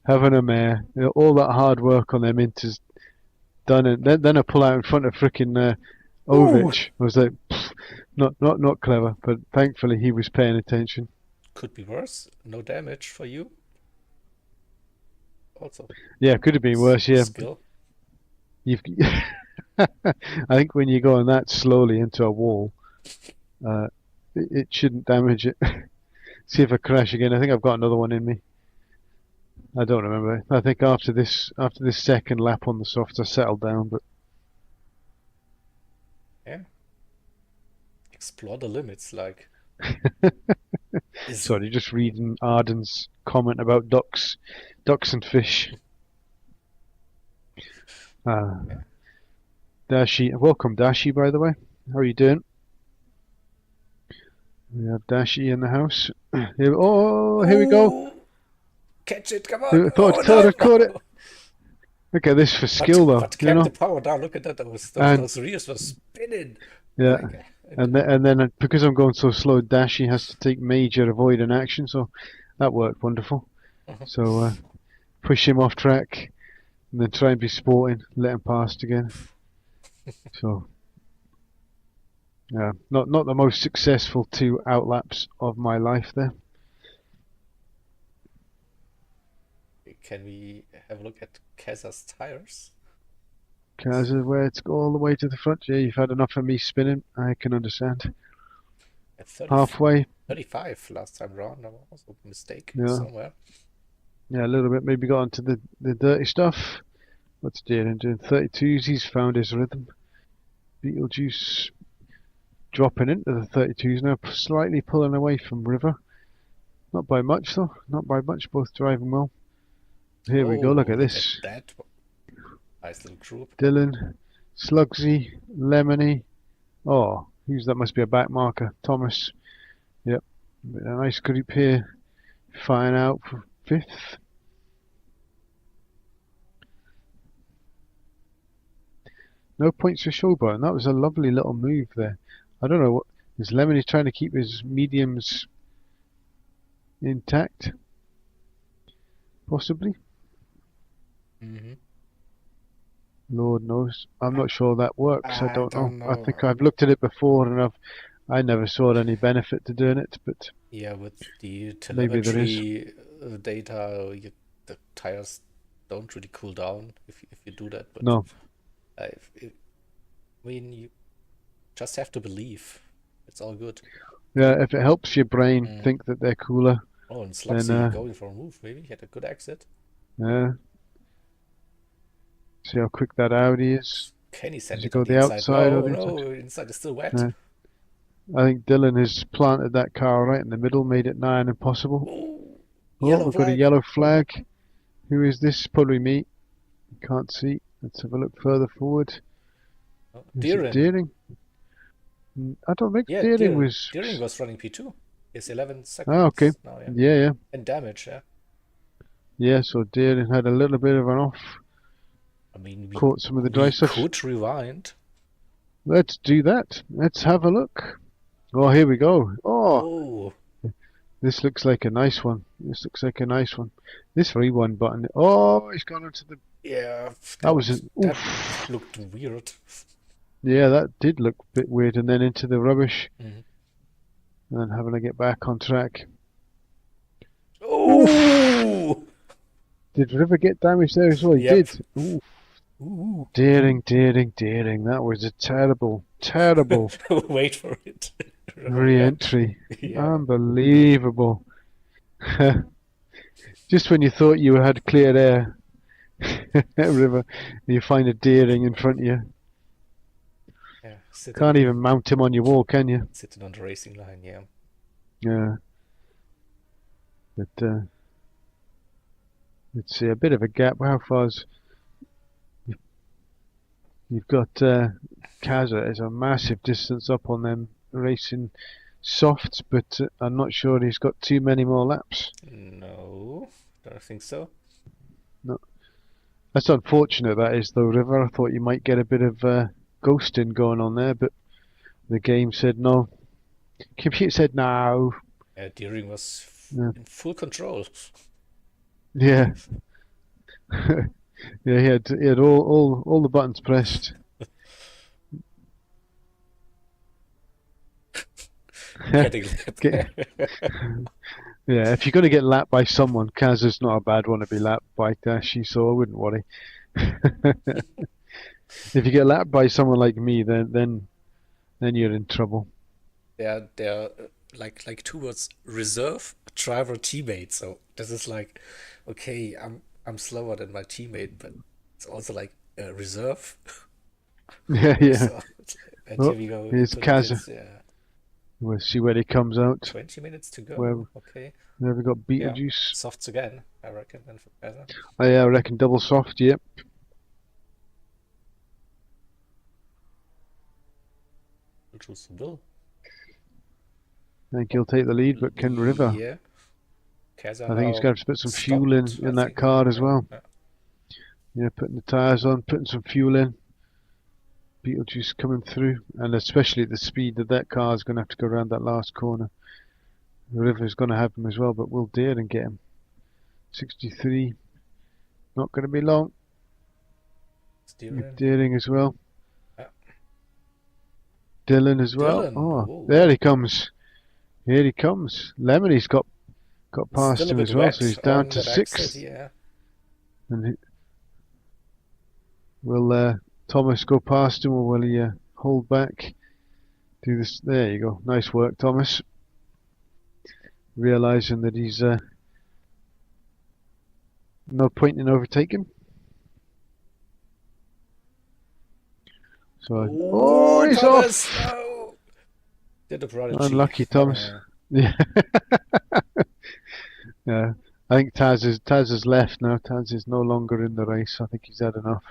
having a mare. You know, all that hard work on them inters done, and then I pull out in front of frickin' Ooh. Ovich. I was like, pfft, not clever, but thankfully he was paying attention. Could be worse. No damage for you. Also, Yeah, could have been worse. Yeah, skill. you've. I think when you're going that slowly into a wall, uh, it shouldn't damage it. See if I crash again. I think I've got another one in me. I don't remember. I think after this second lap on the softs, I settled down. But Yeah. Explore the limits. Like, is sorry, just reading Arden's comment about ducks and fish. Uh, yeah. Dashi, welcome Dashi, by the way. How are you doing? We have Dashi in the house. Here we go. Oh, catch it! Come on! Thought Oh I caught it. no! Look at this for skill, though. But You kept the know, power down. Look at that. and Those rears were spinning. yeah, Like, and then because I'm going so slow, Dashi has to take major avoiding action. So that worked wonderful. So push him off track, and then try and be sporting, let him past again. So yeah, not the most successful 2 outlaps of my life there. can we have a look at Kaza's tires? Cars are where it's all the way to the front. Yeah, you've had enough of me spinning. I can understand. At 30, Halfway. 35 last time round. That was a mistake Yeah. somewhere. Yeah, a little bit. Maybe got onto the dirty stuff. What's Darren doing? 32s. He's found his rhythm. Beetlejuice dropping into the 32s now, slightly pulling away from River. Not by much though. Not by much. Both driving well. Here we go. Look at this. That nice little group. Dylan, Slugsy, Lemony. Oh, who's that? Must be a back marker. Thomas. Yep. A nice group here. Firing out for 5th. No points for Showburn. That was a lovely little move there. I don't know what is Lemony trying to keep his mediums intact. Possibly. Lord knows. I'm not sure that works. I don't know. I think I've looked at it before and I never saw any benefit to doing it, but yeah, with the maybe there is. telemetry data, the tires don't really cool down if you do that. But No. I mean, you just have to believe. It's all good. Yeah, if it helps your brain think that they're cooler. Oh, and Slugsy going for a move, maybe. He had a good exit. Yeah. See how quick that Audi is. Can he send Does it it go on the outside or the no, inside? inside is still wet. Yeah. I think Dylan has planted that car right in the middle, made it nigh on impossible. Oh, we've got a yellow flag. Who is this? Probably me. Can't see. Let's have a look further forward. Deering. I don't think Deering was... Deering was running P2. Yes, 11 seconds. Ah, okay. Now, yeah. And damage, yeah. Yeah, so Deering had a little bit of an off. I mean, caught some of the dry stuff. We could rewind. Let's do that. Let's have a look. Oh, here we go. Oh. This looks like a nice one. This rewind button. Oh, he's gone into the... Yeah. That looked weird. Yeah, that did look a bit weird. And then into the rubbish. And then having to get back on track. Oh! Did River get damaged there as well? He did. Ooh. Deering. That was a terrible. Wait for it. Re-entry. Unbelievable. Just when you thought you had clear air, River, you find a Deering in front of you. Yeah, can't even mount him on your wall, can you? Sitting on the racing line, yeah. Yeah. But let's see, a bit of a gap. How far's... You've got Kaza is a massive distance up on them racing softs, but I'm not sure he's got too many more laps. No, don't think so. No, that's unfortunate. That is, though, River. I thought you might get a bit of ghosting going on there, but the game said no. Computer said no. Yeah, Deering was in full control. Yeah. Yeah, he had all the buttons pressed. Yeah, if you're going to get lapped by someone, Kaz is not a bad one to be lapped by Dashi, so I wouldn't worry. If you get lapped by someone like me, then you're in trouble. They're like towards reserve driver teammate. So this is like, okay, I'm slower than my teammate, but it's also like reserve. Yeah. So, and here we go. Here's Kaz. Yeah. We'll see where he comes out. 20 minutes to go. Okay. There we got Beetlejuice. Softs again, I reckon, then for Kaz. Oh yeah, I reckon double soft. Yep. Will. I think he'll take the lead, but can River? Yeah. Kaza I think he's going to put some fuel in that car as well. Yeah, putting the tyres on, putting some fuel in. Beetlejuice coming through, and especially at the speed that car is going to have to go around that last corner. River's going to have him as well, but we'll dare and get him. 63. Not going to be long. Deering as well. Dylan as well. Oh, there he comes. Here he comes. Lemony's got past him as well, so he's down to 6th. Yeah. And will Thomas go past him, or will he hold back? Do this. There you go. Nice work, Thomas. Realising that he's no point in overtaking. So, Oh, he's Thomas! off. No! Did the prodigy. Unlucky, Thomas. Yeah. Yeah. I think Taz has left now. Taz is no longer in the race. I think he's had enough.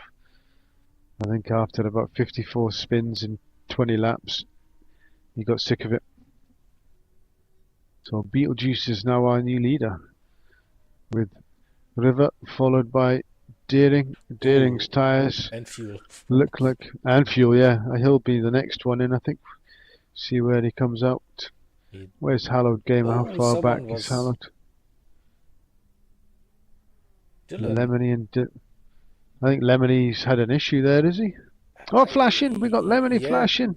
I think after about 54 spins in 20 laps, he got sick of it. So Beetlejuice is now our new leader, with River followed by Deering. Deering's tyres And fuel. look like, and fuel, yeah. He'll be the next one in, I think. See where he comes out. Where's Hallowed Gamer? How far back is Hallowed? Dylan. Lemony and I think Lemonie's had an issue there, is he? Oh, flashing! We got Lemony flashing.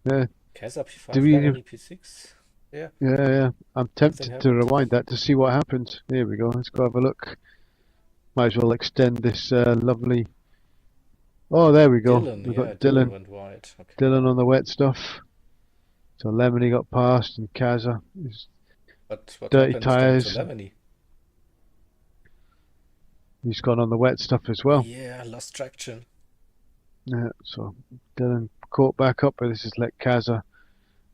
Yeah. Kazza P5, Lemony P6. Yeah. Yeah. I'm tempted to rewind that to see what happens. Here we go. Let's go have a look. Might as well extend this lovely. Oh, there we go. We've got Dylan. Went wide. Okay. Dylan on the wet stuff. So Lemony got past, and Kazza is But what dirty tyres. To Lemony? He's gone on the wet stuff as well. Yeah, lost traction. Yeah, so Dylan caught back up, but this is let Kazza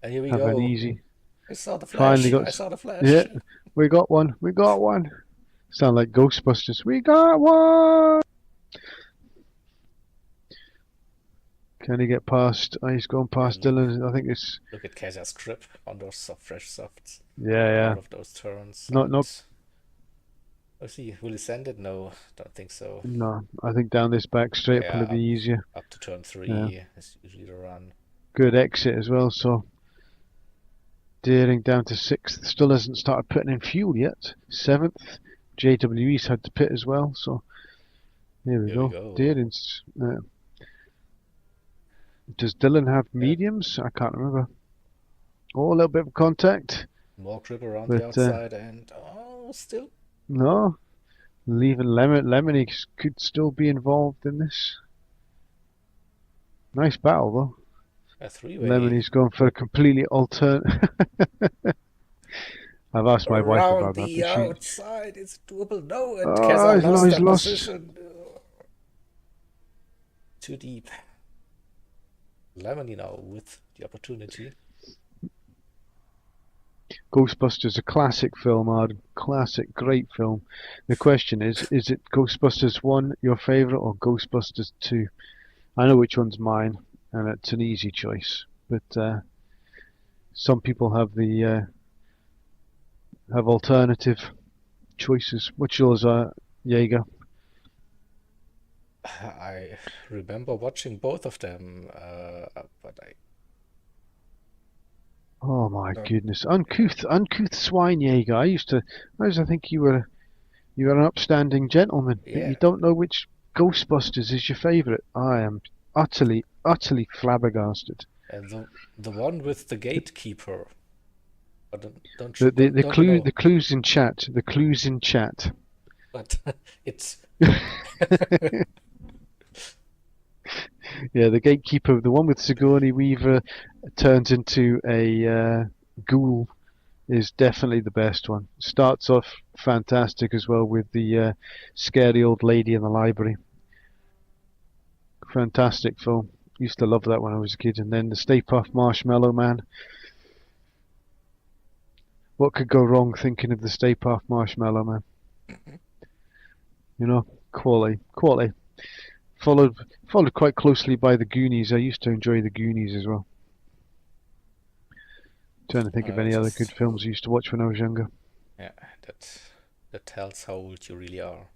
and here we have go. an easy. I saw the flash. I saw the flash. Yeah, we got one. We got one. Sound like Ghostbusters. We got one. Can he get past? Oh, he's gone past Dylan. I think it's. Look at Kazza's grip on those fresh softs. Yeah. Out of those turns. Not. Oh, see, will he send it? No, don't think so. No, I think down this back straight will probably be easier. Up to turn 3 is usually the run. Good exit as well, so Deering down to 6th. Still hasn't started putting in fuel yet. 7th. JWE's had to pit as well, so here we go. Deering's. Does Dylan have mediums? I can't remember. Oh, a little bit of contact. More grip around the outside and still. No, leaving Lemony could still be involved in this. Nice battle though. A three-way. Lemony's gone for a completely alternate. I've asked my wife about that. The outside is doable. No, and Kazza lost that position. Too deep. Lemony now with the opportunity. Ghostbusters, a classic film, Arden. Classic, great film. The question is it Ghostbusters 1 your favourite or Ghostbusters 2? I know which one's mine, and it's an easy choice. But some people have the have alternative choices. What's yours, Jaeger? I remember watching both of them, but I. Oh my goodness, uncouth swine, Jaeger. I think you were an upstanding gentleman. Yeah. You don't know which Ghostbusters is your favourite. I am utterly flabbergasted. And the one with the gatekeeper. The clues in chat. The clues in chat. But it's. Yeah, the gatekeeper, the one with Sigourney Weaver turns into a ghoul, is definitely the best one. Starts off fantastic as well with the scary old lady in the library. Fantastic film. Used to love that when I was a kid. And then the Stay Puft Marshmallow Man. What could go wrong thinking of the Stay Puft Marshmallow Man? You know, quality. Followed quite closely by the Goonies. I used to enjoy the Goonies as well. Trying to think of any other good films I used to watch when I was younger. Yeah, that tells how old you really are.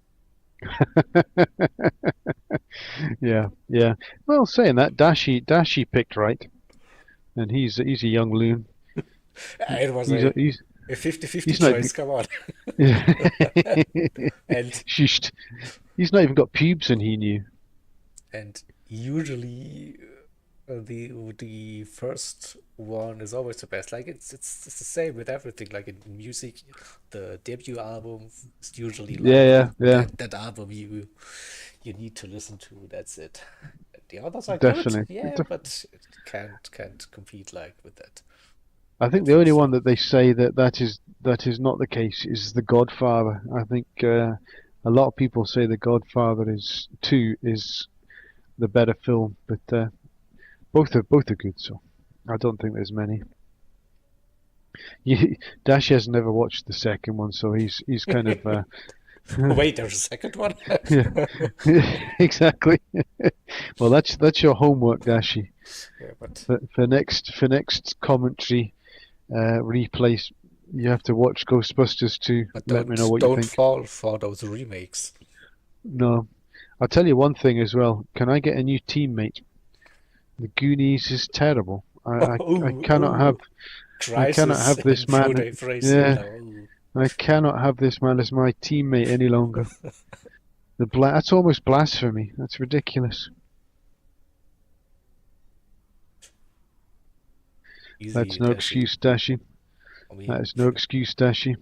Yeah. Well, saying that, Dashi picked right, and he's a young loon. It was a 50-50 choice. Come on. And he's not even got pubes, and he knew. And usually, The first one is always the best. Like it's the same with everything. Like in music, the debut album is usually Yeah, like yeah, yeah, that album you need to listen to. That's it. The others are good, definitely. yeah, but it can't compete like with I think that the only first one album. that they say that is not the case is The Godfather. I think a lot of people say The Godfather is 2 is the better film, but both are good. So I don't think there's many. Dash has never watched the second one, so he's kind of Wait, there's a second one? yeah, exactly. Well, that's your homework, Dashi. Yeah, but For next commentary replays, you have to watch Ghostbusters 2. but Let me know what you don't think. fall for those remakes. No, I'll tell you one thing as well. Can I get a new teammate? The Goonies is terrible. I Oh, cannot have oh, I cannot crisis have this in man. Frodo Frazier Yeah, now. Oh. I cannot have this man as my teammate any longer. That's almost blasphemy. That's ridiculous. That's Easy, no Dashi. excuse, Dashi. I That mean, is no excuse, Dashi.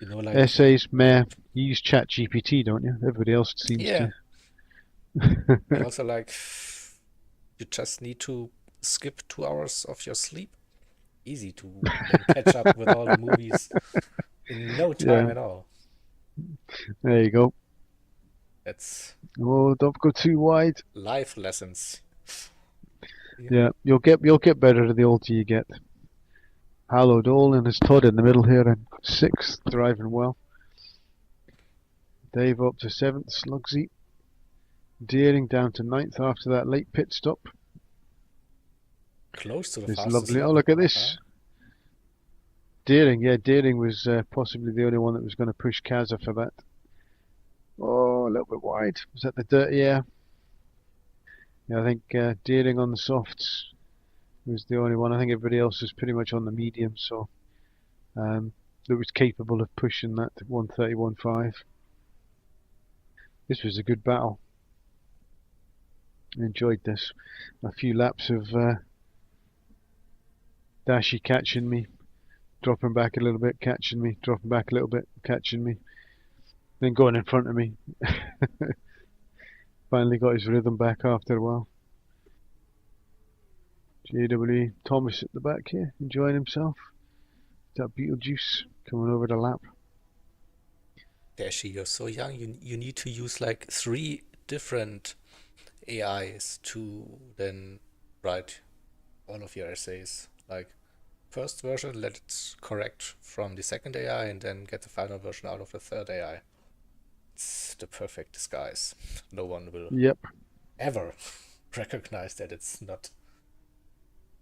like, Essays, meh. You use ChatGPT, don't you? Everybody else seems yeah. to. And also, like, you just need to skip 2 hours of your sleep. Easy to then catch up with all the movies in no time Yeah, at all. there you go. That's Oh, don't go too wide. life lessons. Yeah. Yeah, you'll get better the older you get. Hallowed Olin is Todd in the middle here in sixth, driving well. Dave up to seventh, Slugsy. Deering down to ninth after that late pit stop. Close to the It's fastest lovely. Oh, lap. look at Not bad. this. Deering, yeah, Deering was possibly the only one that was going to push Kaza for that. Oh, a little bit wide. Was that the dirty air? Yeah, I think Deering on the softs was the only one. I think everybody else was pretty much on the medium, so that was capable of pushing that 131.5. This was a good battle. I enjoyed this. A few laps of Dashi catching me, dropping back a little bit, catching me, dropping back a little bit, catching me, then going in front of me. Finally got his rhythm back after a while. JW Thomas at the back here, enjoying himself. That Beetlejuice coming over the lap. Dashi, you're so young. You need to use like 3 different AIs to then write all of your essays. Like first version, let it correct from the second AI, and then get the final version out of the third AI. It's the perfect disguise. No one will Yep. ever recognize that it's not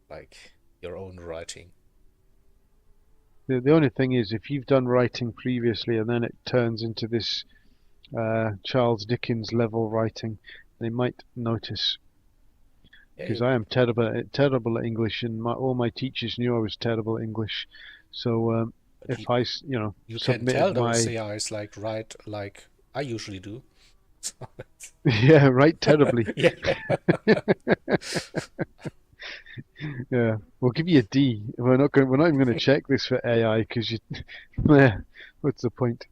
like your own writing. The only thing is, if you've done writing previously and then it turns into this Charles Dickens level writing, they might notice. Yeah, Because I am terrible at English, and all my teachers knew I was terrible at English. So but if I you can submitted tell those my AIs like write like I usually do. So yeah, write terribly. yeah. Yeah, we'll give you a D. We're not even going to check this for AI because you. Yeah, what's the point?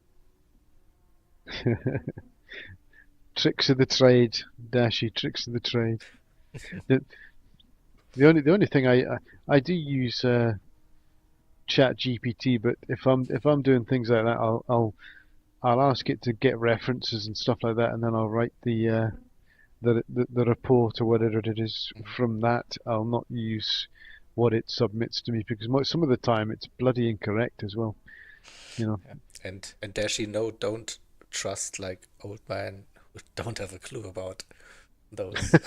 Tricks of the trade, Dashy. Tricks of the trade. The, the only thing I do use Chat GPT, but if I'm doing things like that, I'll ask it to get references and stuff like that, and then I'll write the report or whatever it is Mhm. from that. I'll not use what it submits to me because some of the time it's bloody incorrect as well. You know. Yeah. And Dashi, no, don't trust like old man who don't have a clue about those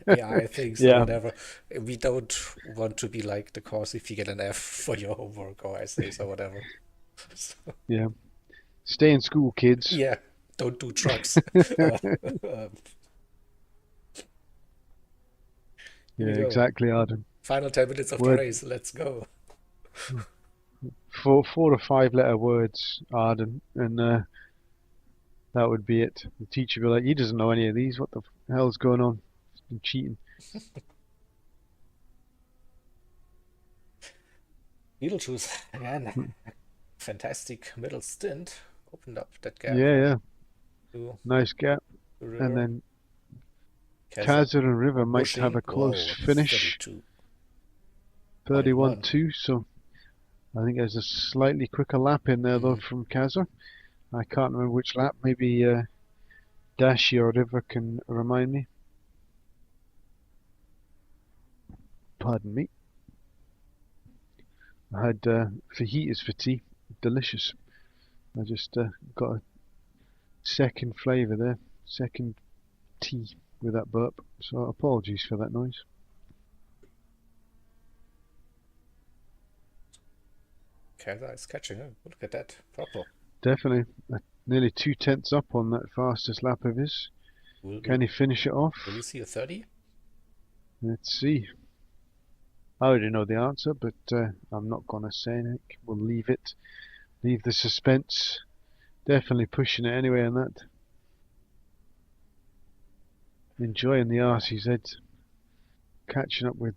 AI things or Yeah, whatever. We don't want to be like the course if you get an F for your homework or essays or whatever. So, yeah. Stay in school, kids. yeah, don't do drugs. Uh, uh, here we Yeah, go. exactly, Arden. Final 10 minutes of the Word race. Let's go. 4 or 5 letter words, Arden, and that would be it. The teacher would be like, "He doesn't know any of these. What the hell's going on? He's been cheating." Beetlejuice again. Fantastic middle stint. Opened up that gap Yeah, yeah, to nice gap. the And river. then Keza Kaiser and River might have pushing. a close Whoa, finish, 32.1. 31-2. So I think there's a slightly quicker lap in there though Mm. from Kaiser. I can't remember which lap. Maybe Dashi or River can remind me. Pardon me. I had fajitas for tea. Delicious. I just got a second flavour there. Second tea with that burp. So apologies for that noise. Keza is catching. Oh, look at that. Purple. Definitely. Nearly 2/10 up on that fastest lap of his. Will, Can will, he finish it off? will we see a 30? Let's see. I already know the answer, but I'm not going to say anything. We'll leave it. Leave the suspense. Definitely pushing it anyway on that. Enjoying the RCZ. Catching up with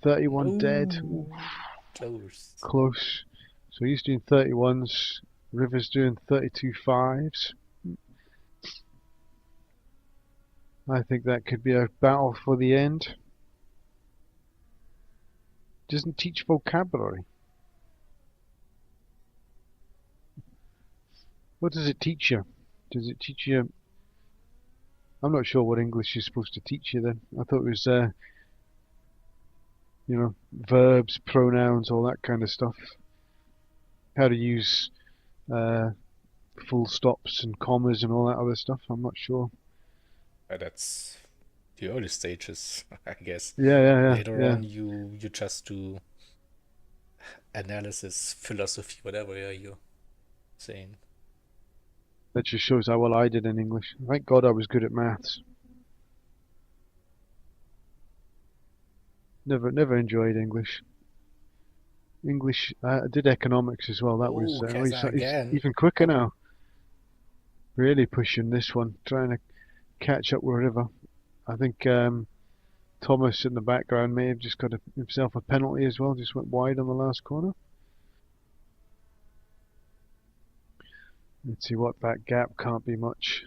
31 dead. Ooh, No. Close. close. So he's doing 31s. River's doing 32.5s. I think that could be a battle for the end. Doesn't teach vocabulary. What does it teach you? Does it teach you? I'm not sure what English is supposed to teach you then. I thought it was, verbs, pronouns, all that kind of stuff. How to use full stops and commas and all that other stuff. I'm not sure. That's the early stages, I guess. Yeah. Later on, you just do analysis, philosophy, whatever you're saying. That just shows how well I did in English. Thank God I was good at maths. Never enjoyed English. I did economics as well. That was Oh, Keza he's again. even quicker now. Really pushing this one, trying to catch up with River. I think Thomas in the background may have just got himself a penalty as well. Just went wide on the last corner. Let's see what that gap can't be much.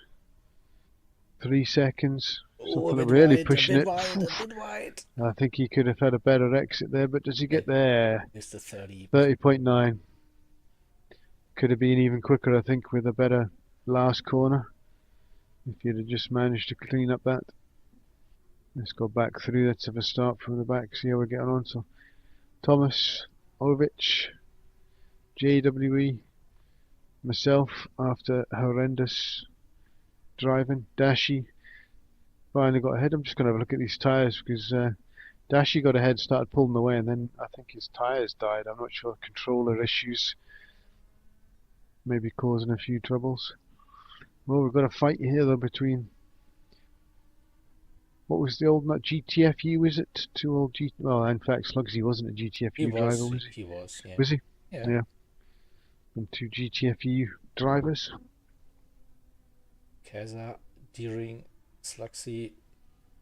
3 seconds. Oh, Something really a pushing bit it. wide, a bit wide. I think he could have had a better exit there, but does he get there? It's the 30. 30.9. Could have been even quicker, I think, with a better last corner. If you'd have just managed to clean up that. Let's go back through. Let's have a start from the back, see how we're getting on. So, Thomas, Ovich, JWE, myself after horrendous driving. Dashi finally got ahead. I'm just going to have a look at these tyres because Dashi got ahead, started pulling away, and then I think his tyres died. I'm not sure. Controller issues maybe causing a few troubles. Well, we've got a fight here though between what was the old, not GTFU, is it? Two old well, in fact, Slugsy wasn't a GTFU driver, was he? He was, yeah. Was he? Yeah. Yeah. And two GTFU drivers. Keza, Deering, Slugsy.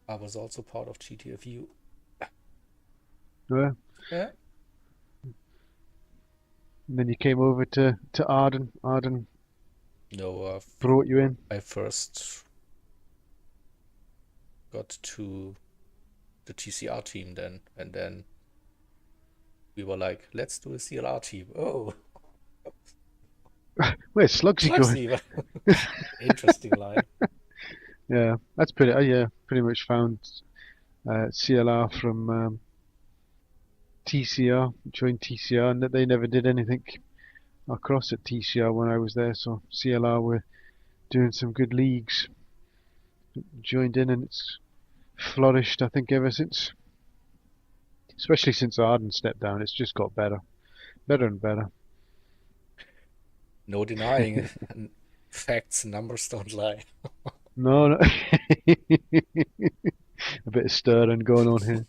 I was also part of GTFU. Yeah. Yeah. And then you came over to Arden. Arden No, brought you in. I first got to the TCR team then, and then we were like, let's do a CLR team. Oh, Where's Slugsy going? Slugsy. Interesting line. Yeah, that's pretty. Yeah, pretty much found CLR from TCR. Joined TCR, and they never did anything across at TCR when I was there. So CLR were doing some good leagues. Joined in, and it's flourished, I think, ever since. Especially since Arden stepped down, it's just got better and better. No denying. Facts, numbers don't lie. No. A bit of stirring going on here.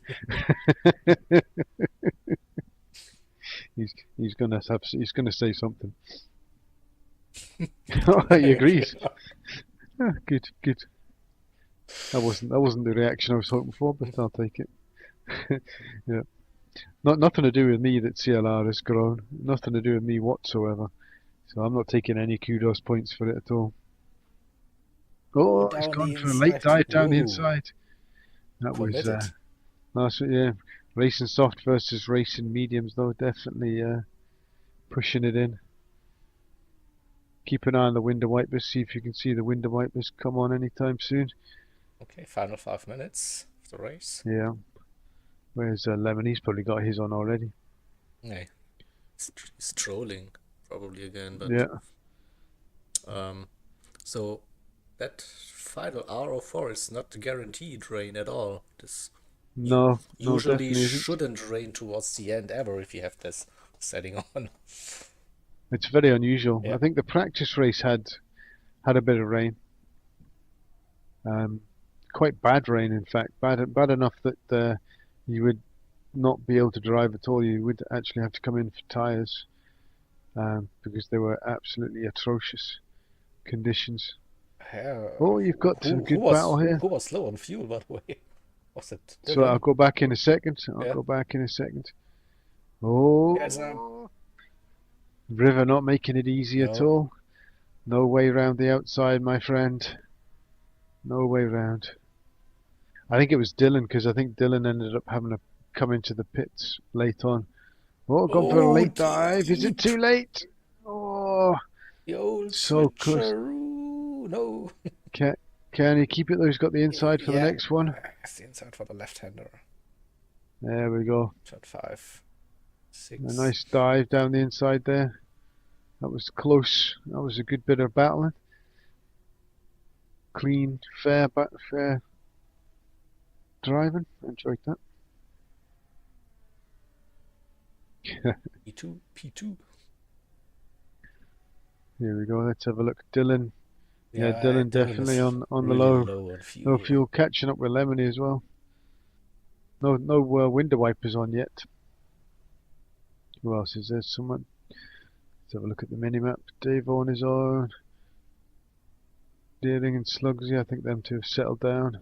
he's gonna say something. Oh, he agrees. Ah, good. That wasn't the reaction I was hoping for, but I'll take it. Yeah. Nothing to do with me that CLR has grown. Nothing to do with me whatsoever. So I'm not taking any kudos points for it at all. Oh, Oh, he's down gone the for a late inside. dive down the Whoa, inside. That was committed. nice. Yeah, racing soft versus racing mediums though. Definitely pushing it in. Keep an eye on the window wipers. See if you can see the window wipers come on anytime soon. Okay, final 5 minutes of the race. Yeah. Where's Lemon? He's probably got his on already. Yeah, he's trolling probably again, but Yeah. so that final R04 is not guaranteed rain at all. This No, no, usually definitely isn't. shouldn't rain towards the end ever if you have this setting on. It's very unusual. Yeah. I think the practice race had a bit of rain. Um, quite bad rain, in fact. Bad enough that you would not be able to drive at all. You would actually have to come in for tyres because they were absolutely atrocious conditions. Yeah. Oh, you've got a Who good battle was here. who was low on fuel, by the way? Was it So I'll Dylan? go back in a second. I'll Yeah. go back in a second. Yes, Oh, River not making it easy at no. all. No way round the outside, my friend. No way round. I think it was Dylan because I think Dylan ended up having to come into the pits late on. Oh, gone for a Oh, late dive. Is it too late? Oh, the old so close. switcheroo. No. Can, can he keep it though? He's got the inside for the Yeah, next one. it's the inside for the left-hander. There we go. Shot 5, A 6. nice dive down the inside there. That was close. That was a good bit of battling. Clean, fair driving. Enjoyed that. P2, P2. Here we go. Let's have a look. Dylan. Yeah, Yeah, Dylan Dylan definitely is on the really low. low on No fuel. fuel, catching up with Lemony as well. No window wipers on yet. Who else is there? Someone. Let's have a look at the minimap. Dave on his own. Deering and Slugsy, I think them two have settled down.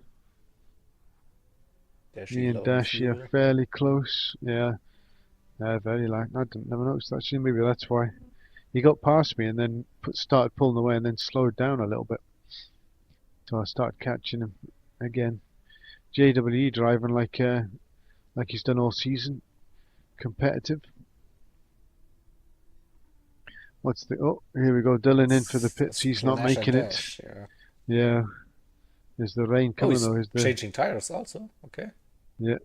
Me Dashy and low on Dashi are fuel. fairly close. Yeah, very like. I didn't never noticed that. Actually, maybe that's why. He got past me and then started pulling away and then slowed down a little bit. So I started catching him again. JWE driving like he's done all season. Competitive. What's the... Oh, here we go. Dylan in for the pits. He's not Splash and making it. dash. Yeah. Yeah. Is the rain Oh, coming he's though? Is the... changing tires also. Okay. Yeah.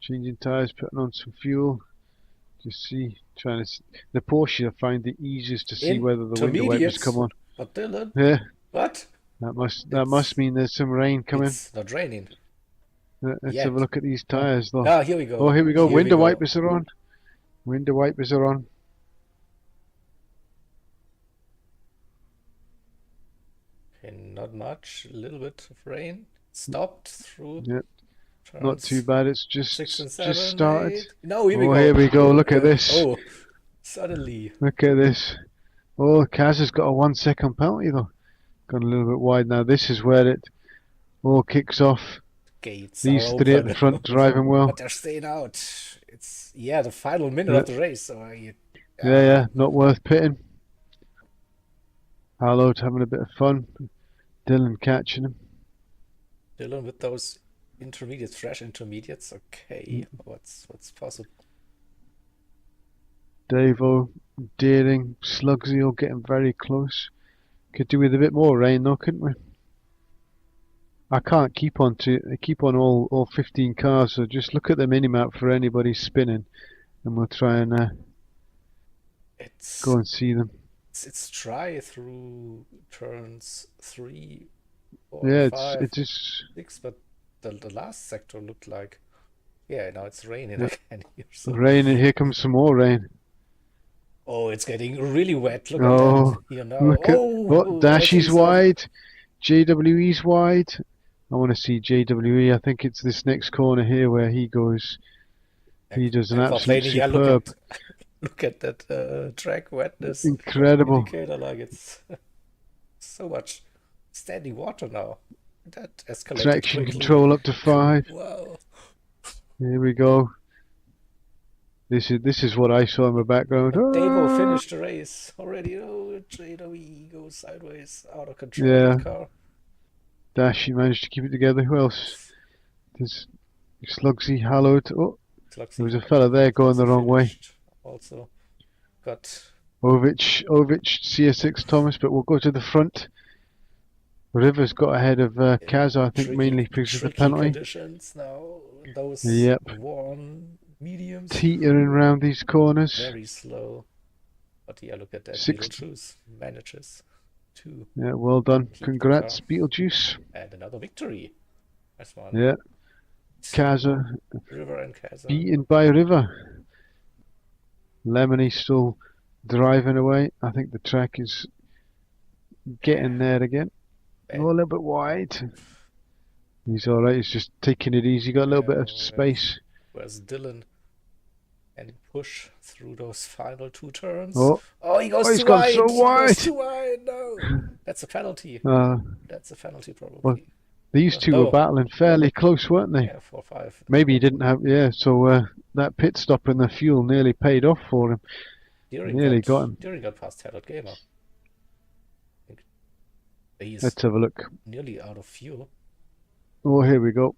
Changing tyres, putting on some fuel. Just see, trying to... The Porsche I find the easiest to see whether the window wipers come Intermediates. on. But Dylan, Yeah. what? That must It's mean there's some rain coming. it's not raining Let's have a yet. look at these tyres though. Ah, here we Oh, go. here we go. Here we Window go. wipers are on. Window wipers are on. Okay, not much. A little bit of rain. Stopped through Yeah, not too turns bad. It's 6 and just 7, started. 8. No, here we Oh, go. here we go. Look at this. Oh, suddenly Look at this. Oh, Kaz has got a 1 second penalty though. Gone a little bit wide now. This is where it all kicks off. gates are These three at the open. front driving But well. they're staying out. It's the final minute Yeah, of the race. So yeah. Not worth pitting. Harlow's having a bit of fun. Dylan catching him. Dylan with those intermediates, fresh intermediates. Okay, what's possible? Davo, Deering, Slugsy all getting very close. Could do with a bit more rain though, couldn't we? I can't keep on all 15 cars, so just look at the minimap for anybody spinning, and we'll try and It's go and see them. it's dry through turns 3, 4, Yeah, 5, it's just 6, but the last sector looked like now it's raining yeah, again here. So rain, and here comes some more rain. oh, it's getting really wet. Look at that Oh, here now. look at what I see Dashy's some. wide, JWE's wide. I want to see JWE. I think it's this next corner here where he goes. He does an absolute Aquaplaning. Yeah, superb, look at that track wetness incredible indicator. Like it's so much standing water now. That escalated traction quickly. control up to 5. Wow. Here we go. This is what I saw in the background. But Devo Ah! finished the race already. Oh, JW goes sideways, out of control, Yeah, that car. Dashi managed to keep it together. Who else? Yes. There's Slugsy, Hallowed. Oh, there was Slugsy a fella there going also the wrong way. finished. Also got Ovic, CS6 Thomas, but we'll go to the front. Rivers got ahead of in Kaz, I think, mainly because of the tricky penalty. conditions now. Those Yep, warm mediums, teetering around these corners. very slow. But yeah, look at that. Six. Beetlejuice manages to Yeah, well done. keep the car. Congrats, Beetlejuice. And another victory. Nice one. Yeah, Kaza River and Kaiser. beaten by River. Lemony still driving away. I think the track is getting there again. Oh, a little bit wide. He's alright, he's just taking it easy. Got a little bit of space. Where's Dylan? And push through those final two turns. Oh, Oh, he goes too gone wide. so He wide. goes too wide. No, that's a penalty. That's a penalty Well, probably. these two were battling fairly close, weren't they? Yeah, 4-5. Maybe he didn't have, yeah, so that pit stop in the fuel nearly paid off for him. Nearly got him. Deering got past Harold Gamer. I think he's Let's have a look. nearly out of fuel. Oh, here we go.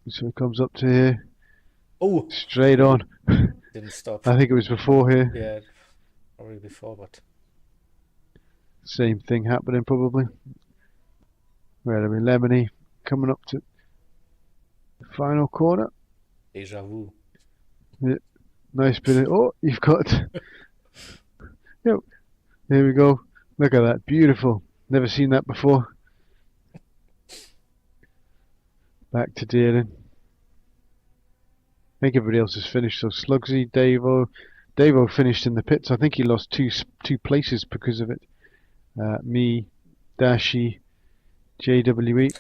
So it comes up to here. Oh, straight on. Didn't stop. I think it was before here. Yeah, probably before, but Same thing happening probably. Where are we? Lemony coming up to the final corner. deja vu. Yeah, nice bit of. Oh, you've got. Yep. There we go. Look at that. Beautiful. Never seen that before. Back to Deering. I think everybody else has finished. So Slugsy, Davo finished in the pits. I think he lost two places because of it. Me, Dashi, JWE.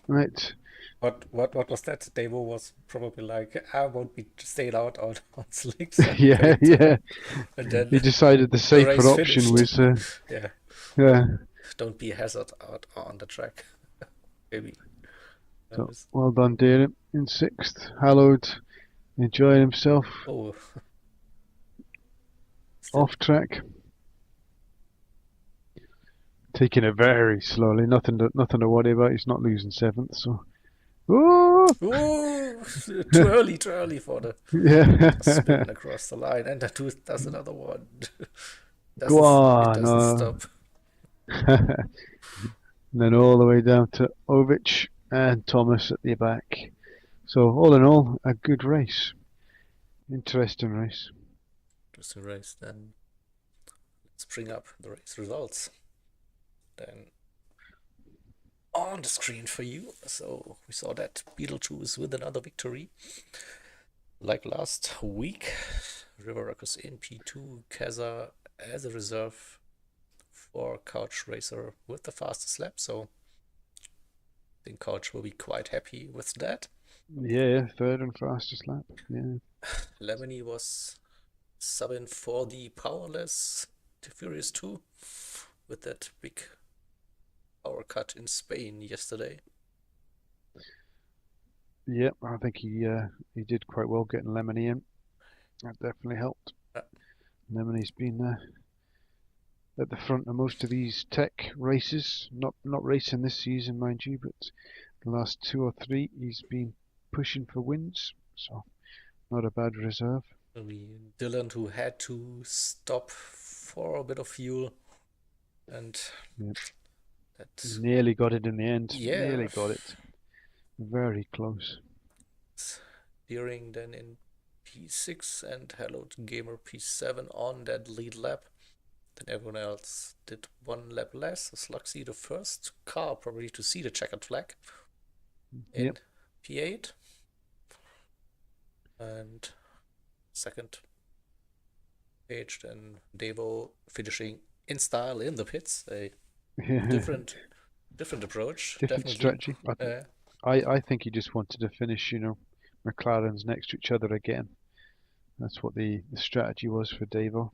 Right. What was that? Devo was probably like, I won't be stayed out on slicks. Yeah, yeah. And then He decided the safer race option finished. was. Yeah, don't be a hazard out on the track. Maybe. So well done, Deering. In sixth, Hallowed, enjoying himself. Oh, Off track. Taking it very slowly. Nothing to worry about. He's not losing seventh, so. Oh! Ooh, too early for the Yeah. spin across the line, and the tooth does another one. Go on. It doesn't stop. And then all the way down to Ovic and Thomas at the back. So all in all, a good race. Interesting race. Interesting race. Then let's bring up the race results. Then on the screen for you. So we saw that Beetlejuice with another victory. Like last week, River Ruckus in P2, Kaza as a reserve for Couch Racer with the fastest lap. So I think Couch will be quite happy with that. Yeah, third and fastest lap. Yeah. Lemony was subbing for the powerless Furious 2 with that big power cut in Spain yesterday. Yep, I think he did quite well getting Lemony in. That definitely helped. Lemony's been at the front of most of these TEC races. Not racing this season, mind you, but the last 2 or 3 he's been pushing for wins. So not a bad reserve. Dylan, who had to stop for a bit of fuel, and that nearly got it in the end. Yeah, nearly got it. Very close. Deering then in P6 and Hallowed Gamer P7 on that lead lap. Then everyone else did 1 lap less. Slugsy, the first car probably to see the checkered flag in P8. And second page, then Devo finishing in style in the pits. A different approach. Different strategy. I think he just wanted to finish, McLarens next to each other again. That's what the strategy was for Devo.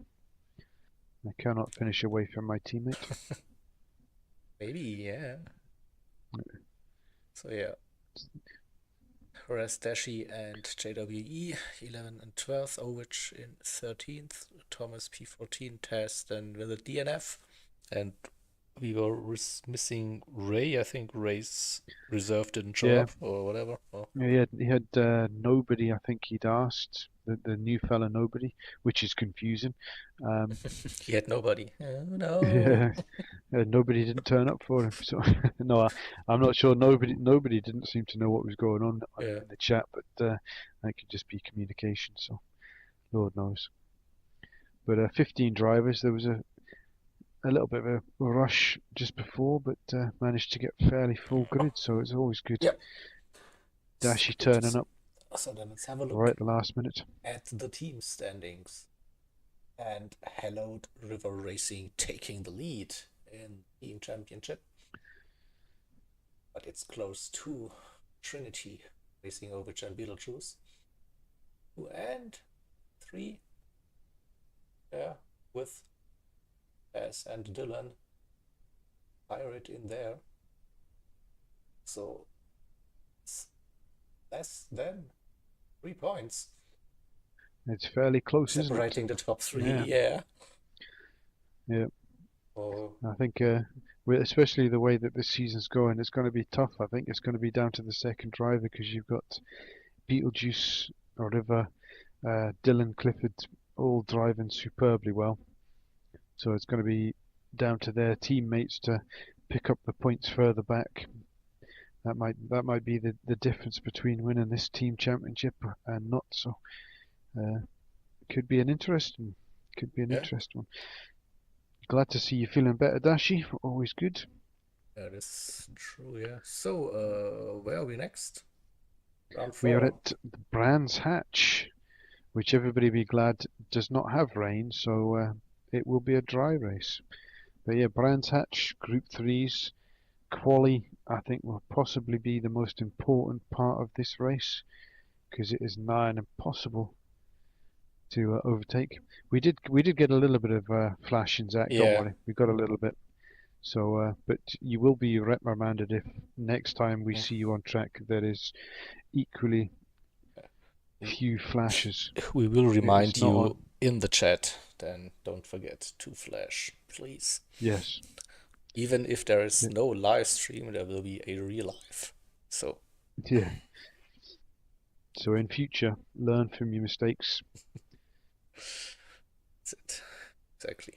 I cannot finish away from my teammate. Maybe, yeah. So yeah, whereas Dashi and JWE 11 and 12th, Ovich in 13th, Thomas P14 test and with a DNF, and we were missing Ray. I think Ray's reserve didn't show Yeah, up or whatever. Oh. yeah, he had nobody. I think he'd asked the new fella nobody, which is confusing. He had nobody. Oh, no. Yeah, nobody didn't turn up for him. So no, I'm not sure. Nobody didn't seem to know what was going on Yeah. in the chat, but that could just be communication. So Lord knows. But 15 drivers. There was a little bit of a rush just before, but managed to get fairly full grid. So it's always good. Yep. Dashi turning up So then let's have a look right at the last minute. at the team standings. And Hallowed River Racing taking the lead in team championship. But it's close to Trinity Racing Ovich and Beetlejuice. 2 and 3. Yeah, with S and Dylan. Pirate in there. So it's less than 3 points. It's fairly close, isn't it? Separating the top 3, Yeah. yeah. Oh. I think, especially the way that this season's going, it's going to be tough. I think it's going to be down to the second driver because you've got Beetlejuice, River, Dylan, Clifford, all driving superbly well. So it's going to be down to their teammates to pick up the points further back. That might be the difference between winning this team championship and not. So. Could be an interesting one. Glad to see you feeling better, Dashi. Always good. That is true, yeah. So, where are we next? Round 4. We are at the Brands Hatch, which everybody be glad does not have rain, so it will be a dry race. But yeah, Brands Hatch, Group 3s, quali, I think will possibly be the most important part of this race because it is nigh on impossible to overtake. We did get a little bit of flash in Zach, don't worry. We got a little bit. So, but you will be reprimanded if next time we see you on track there is equally few flashes. We will remind you in the chat, then don't forget to flash, please. Yes. Even if there is no live stream, there will be a real life. So. Yeah. So in future, learn from your mistakes. That's it. Exactly.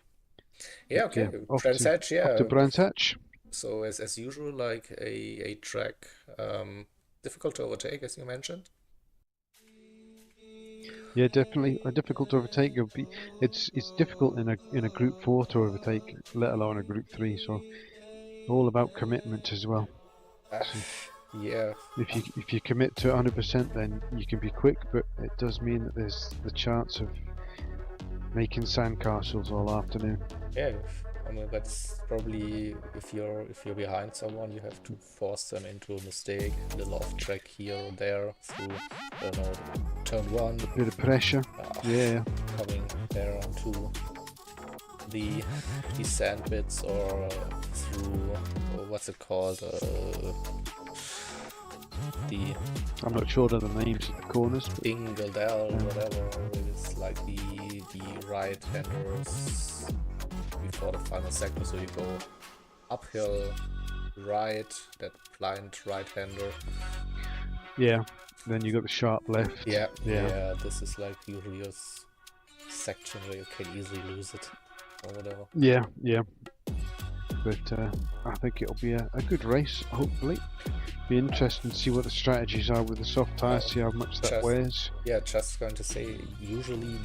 Yeah, okay. Brands Hatch, yeah. Up to Brands Hatch. So as usual, like a track difficult to overtake, as you mentioned. Yeah, definitely difficult to overtake. It's difficult in a Group 4 to overtake, let alone a Group 3. So all about commitment as well. Yeah. If you commit to 100%, then you can be quick, but it does mean that there's the chance of making sandcastles all afternoon. Yeah, I mean that's probably if you're behind someone, you have to force them into a mistake, a little off track here or there through turn 1. A bit of pressure. Yeah. Coming there onto the sand bits or through what's it called? I'm not sure of the names of the corners. Dingledell, whatever. It's like the right handers before the final sector. So you go uphill, right, that blind right hander. Yeah. Then you got the sharp left. Yeah. This is like usually a section where you can easily lose it or whatever. Yeah. But I think it'll be a good race, hopefully. Be interesting to see what the strategies are with the soft tyres, see how much that wears. Yeah, just going to say, usually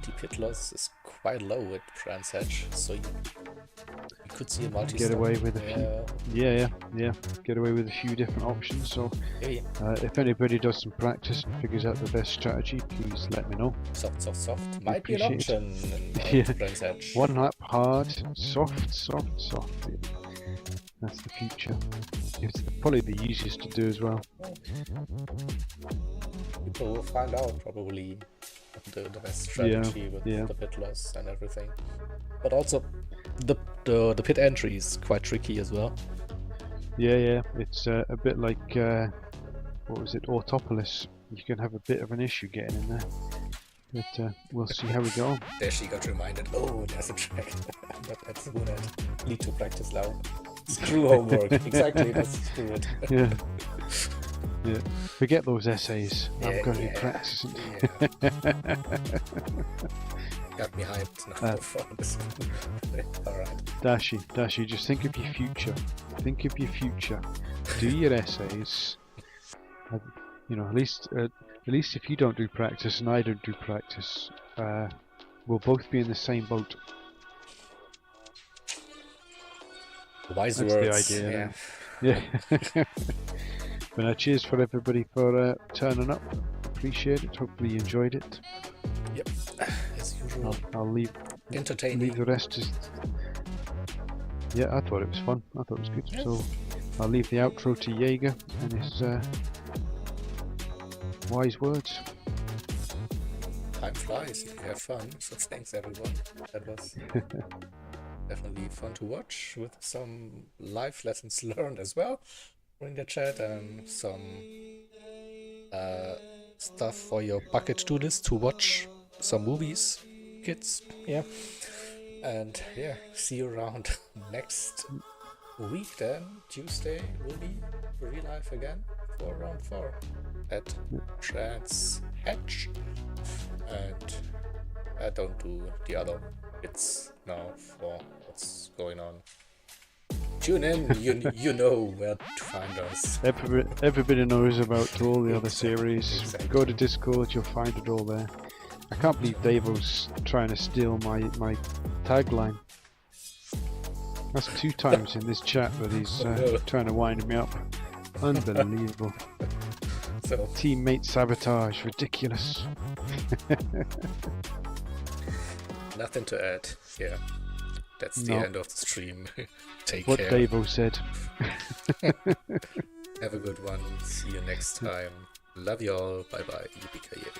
the pit loss is quite low at Brands Hatch, so you could see a multi-stop. Get away with a few. Yeah. Get away with a few different options. So if anybody does some practice and figures out the best strategy, please let me know. Soft. Might be an option in Brands Hatch. One lap hard, soft. That's the future. It's probably the easiest to do as well. People will find out probably the best strategy with the pit loss and everything. But also the pit entry is quite tricky as well. Yeah. It's a bit like what was it, Autopolis, you can have a bit of an issue getting in there. But we'll see how we go on. There she got reminded, oh, there's a track. But that's good at. Need to practice now. Screw homework. Exactly, let's do it. Yeah. Yeah. Forget those essays. Yeah, I'm going to yeah. be practicing. Yeah. Got me hyped now for this. Alright. Dashi, just think of your future. Think of your future. Do your essays. You know, at least if you don't do practice and I don't do practice, we'll both be in the same boat. Wise That's words. the idea. Yeah. Yeah. But cheers for everybody for turning up. Appreciate it. Hopefully you enjoyed it. Yep. As usual. I'll leave Entertaining. the rest. Yeah, I thought it was fun. I thought it was good. Yeah. So I'll leave the outro to Jaeger and his wise words. Time flies if you have fun. So thanks everyone. That was definitely fun to watch with some life lessons learned as well during the chat and some stuff for your bucket to list to watch some movies, kids. Yeah. And yeah, see you around next week then. Tuesday will be real life again for round 4 at Trans Hatch. And I don't do the other bits now for what's going on. Tune in, you know where to find us. Everybody knows about all the other series. Exactly. Go to Discord, you'll find it all there. I can't believe Davo's trying to steal my tagline. That's 2 times in this chat that he's trying to wind me up. Unbelievable. So Teammate sabotage, ridiculous. nothing to add. Yeah, that's the No. end of the stream. Take What care. Davo said. Have a good one. See you next time. Love y'all. Bye bye. Yippee-ki-yay.